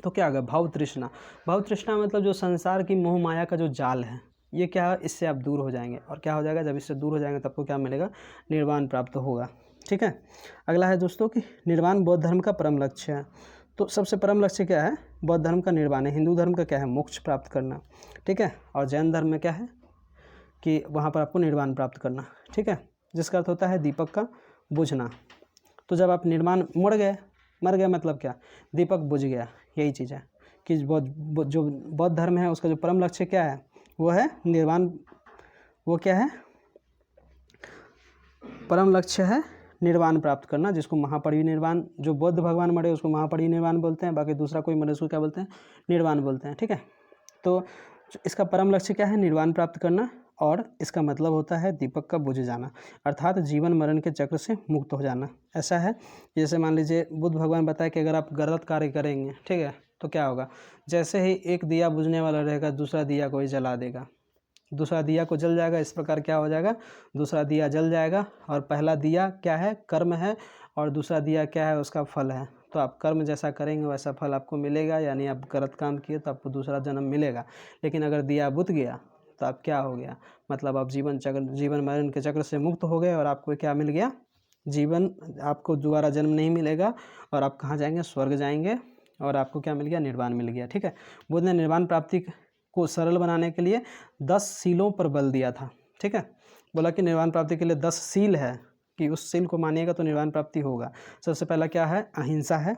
तो क्या होगा, भाव तृष्णा, भाव तृष्णा मतलब जो संसार की मोह माया का जो जाल है, ये क्या है, इससे आप दूर हो जाएंगे। और क्या हो जाएगा, जब इससे दूर हो जाएंगे तब आपको क्या मिलेगा, निर्वाण प्राप्त होगा। ठीक है, अगला है दोस्तों कि निर्वाण बौद्ध धर्म का परम लक्ष्य है। तो सबसे परम लक्ष्य क्या है, बौद्ध धर्म का निर्वाण है। हिंदू धर्म का क्या है, मोक्ष प्राप्त करना। ठीक है, और जैन धर्म में क्या है कि वहाँ पर आपको निर्वाण प्राप्त करना। ठीक है, जिसका अर्थ होता है दीपक का बुझना। तो जब आप निर्वाण मर गए मतलब क्या, दीपक बुझ गया, यही चीज़ है कि जो बौद्ध धर्म है उसका जो परम लक्ष्य क्या है, वो है निर्वाण। वो क्या है, परम लक्ष्य है निर्वाण प्राप्त करना, जिसको महापरिनिर्वाण, जो बौद्ध भगवान मरे उसको महापरिनिर्वाण बोलते हैं, बाकी दूसरा कोई मरे उसको क्या बोलते हैं, निर्वाण बोलते हैं। ठीक है, तो इसका परम लक्ष्य क्या है, निर्वाण प्राप्त करना, और इसका मतलब होता है दीपक का बुझ जाना, अर्थात जीवन मरण के चक्र से मुक्त हो जाना। ऐसा है जैसे मान लीजिए बुद्ध भगवान बताए कि अगर आप गलत कार्य करेंगे, ठीक है, तो क्या होगा, जैसे ही एक दिया बुझने वाला रहेगा दूसरा दिया को ही जला देगा, दूसरा दिया को जल जाएगा। इस प्रकार क्या हो जाएगा, दूसरा दिया जल जाएगा, और पहला दिया क्या है, कर्म है, और दूसरा दिया क्या है, उसका फल है। तो आप कर्म जैसा करेंगे वैसा फल आपको मिलेगा, यानी आप गलत काम किए तो आपको दूसरा जन्म मिलेगा। लेकिन अगर दिया बुझ गया तो आप क्या हो गया, मतलब आप जीवन मरण के चक्र से मुक्त हो गए, और आपको क्या मिल गया, जीवन, आपको दोबारा जन्म नहीं मिलेगा, और आप कहाँ जाएंगे, स्वर्ग जाएंगे, और आपको क्या मिल गया, निर्वाण मिल गया। ठीक है, बुद्ध ने निर्वाण प्राप्ति को सरल बनाने के लिए 10 सीलों पर बल दिया था। ठीक है, बोला कि निर्वाण प्राप्ति के लिए 10 सील है, कि उस सील को मानिएगा तो निर्वाण प्राप्ति होगा। सबसे पहला क्या है, अहिंसा है,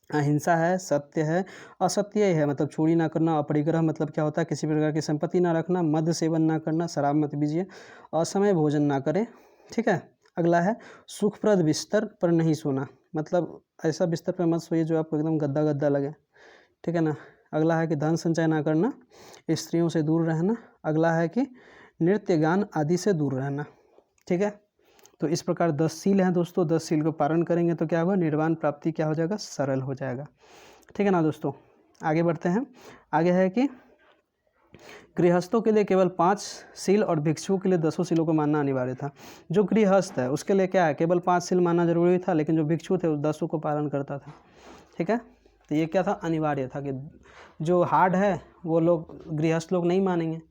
अहिंसा है, सत्य है, असत्य है मतलब चोरी ना करना, अपरिग्रह मतलब क्या होता है, किसी प्रकार की संपत्ति ना रखना, मद्य सेवन ना करना, शराब मत पीजिए, असमय भोजन ना करें। ठीक है, अगला है सुखप्रद बिस्तर पर नहीं सोना, मतलब ऐसा बिस्तर पर मत सोइए जो आपको एकदम गद्दा गद्दा लगे। ठीक है ना। अगला है कि धन संचय ना करना, स्त्रियों से दूर रहना। अगला है कि नृत्य गान आदि से दूर रहना। ठीक है, तो इस प्रकार 10 सील हैं दोस्तों। 10 सील को पालन करेंगे तो क्या होगा, निर्वाण प्राप्ति क्या हो जाएगा, सरल हो जाएगा। ठीक है ना दोस्तों, आगे बढ़ते हैं। आगे है कि गृहस्थों के लिए केवल 5 सील और भिक्षुओं के लिए 10 सीलों को मानना अनिवार्य था। जो गृहस्थ है उसके लिए क्या है, केवल 5 सील मानना जरूरी था, लेकिन जो भिक्षु थे उस 10 को पालन करता था। ठीक है, तो ये क्या था, अनिवार्य था कि जो हार्ड है वो लोग गृहस्थ लोग नहीं मानेंगे,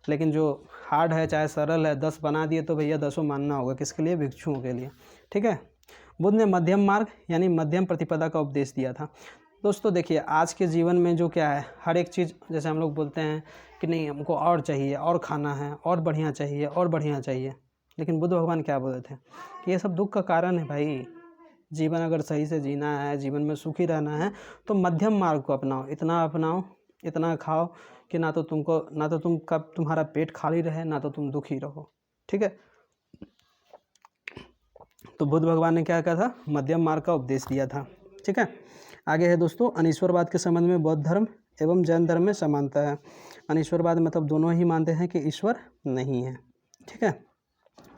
लेकिन जो हार्ड है चाहे सरल है 10 बना दिए तो भैया 10 मानना होगा। किसके लिए, भिक्षुओं के लिए। ठीक है, बुद्ध ने मध्यम मार्ग यानी मध्यम प्रतिपदा का उपदेश दिया था। दोस्तों देखिए, आज के जीवन में जो क्या है, हर एक चीज़, जैसे हम लोग बोलते हैं कि नहीं हमको और चाहिए, और खाना है, और बढ़िया चाहिए, और बढ़िया चाहिए, लेकिन बुद्ध भगवान क्या बोले थे कि ये सब दुख का कारण है भाई। जीवन अगर सही से जीना है, जीवन में सुखी रहना है, तो मध्यम मार्ग को अपनाओ। इतना अपनाओ, इतना खाओ कि ना तो तुम्हारा पेट खाली रहे, ना तो तुम दुखी रहो। ठीक है, तो बुद्ध भगवान ने क्या कहा था, मध्यम मार्ग का उपदेश दिया था। ठीक है, आगे है दोस्तों, अनीश्वरवाद के संबंध में बौद्ध धर्म एवं जैन धर्म में समानता है। अनीश्वरवाद मतलब दोनों ही मानते हैं कि ईश्वर नहीं है। ठीक है,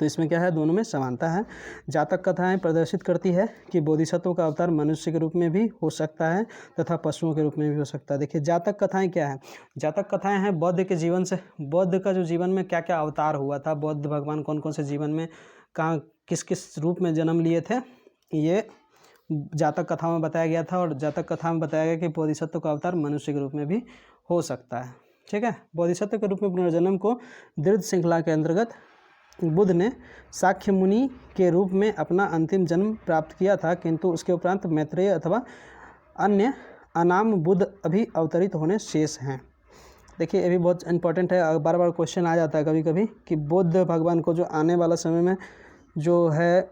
तो इसमें क्या है, दोनों में समानता है। जातक कथाएं प्रदर्शित करती है कि बोधिसत्व का अवतार मनुष्य के रूप में भी हो सकता है तथा पशुओं के रूप में भी हो सकता है। देखिए, जातक कथाएं क्या है, जातक कथाएं हैं बौद्ध के जीवन से, बौद्ध का जो जीवन में क्या क्या अवतार हुआ था, बौद्ध भगवान कौन कौन से जीवन में कहाँ किस किस रूप में जन्म लिए थे, ये जातक कथा में बताया गया था। और जातक कथा में बताया गया कि बोधिसत्व का अवतार मनुष्य के रूप में भी हो सकता है। ठीक है, बोधिसत्व के रूप में पुनर्जन्म को दृढ़ श्रृंखला के अंतर्गत बुद्ध ने साक्य मुनि के रूप में अपना अंतिम जन्म प्राप्त किया था, किंतु उसके उपरांत मैत्रेय अथवा अन्य अनाम बुद्ध अभी अवतरित होने शेष हैं। देखिए ये भी बहुत इंपॉर्टेंट है, बार बार क्वेश्चन आ जाता है कभी कभी कि बुद्ध भगवान को जो आने वाला समय में जो है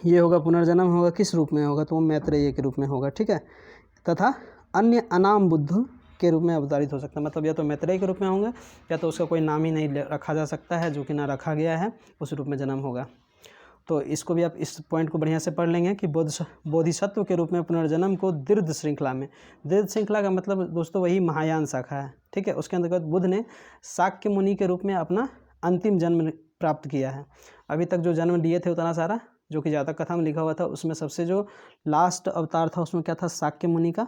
ये होगा, पुनर्जन्म होगा, किस रूप में होगा, तो वो मैत्रेय के रूप में होगा, ठीक है। तथा अन्य अनाम बुद्ध के रूप में अवतारित हो सकता है, मतलब या तो मैत्रेय के रूप में होंगे या तो उसका कोई नाम ही नहीं रखा जा सकता है, जो कि ना रखा गया है, उस रूप में जन्म होगा। तो इसको भी आप इस पॉइंट को बढ़िया से पढ़ लेंगे कि बोधिसत्व के रूप में पुनर्जन्म को दीर्घ श्रृंखला में, दीर्घ श्रृंखला का मतलब दोस्तों वही महायान शाखा है, ठीक है। उसके अंतर्गत बुद्ध ने शाक्य मुनि के रूप में अपना अंतिम जन्म प्राप्त किया है। अभी तक जो जन्म लिए थे उतना सारा जो कि जातक कथा में लिखा हुआ था, उसमें सबसे जो लास्ट अवतार था उसमें क्या था, शाक्य मुनि का।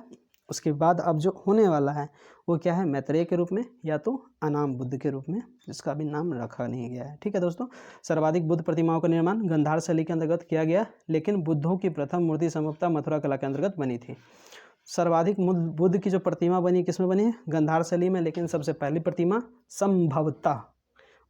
उसके बाद अब जो होने वाला है वो क्या है, मैत्रेय के रूप में या तो अनाम बुद्ध के रूप में, जिसका भी नाम रखा नहीं गया है, ठीक है दोस्तों। सर्वाधिक बुद्ध प्रतिमाओं का निर्माण गंधार शैली के अंतर्गत किया गया, लेकिन बुद्धों की प्रथम मूर्ति संभवतः मथुरा कला के अंतर्गत बनी थी। सर्वाधिक बुद्ध की जो प्रतिमा बनी किस में बनी है, गंधार शैली में, लेकिन सबसे पहली प्रतिमा संभवतः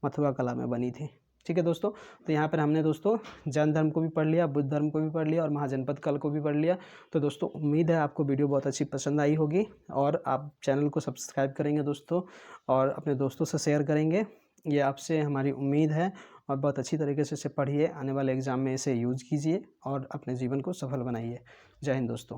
मथुरा कला में बनी थी, ठीक है दोस्तों। तो यहाँ पर हमने दोस्तों जैन धर्म को भी पढ़ लिया, बुद्ध धर्म को भी पढ़ लिया और महाजनपद काल को भी पढ़ लिया। तो दोस्तों उम्मीद है आपको वीडियो बहुत अच्छी पसंद आई होगी और आप चैनल को सब्सक्राइब करेंगे दोस्तों और अपने दोस्तों से शेयर करेंगे, ये आपसे हमारी उम्मीद है। और बहुत अच्छी तरीके से इसे पढ़िए, आने वाले एग्ज़ाम में इसे यूज़ कीजिए और अपने जीवन को सफल बनाइए। जय हिंद दोस्तों।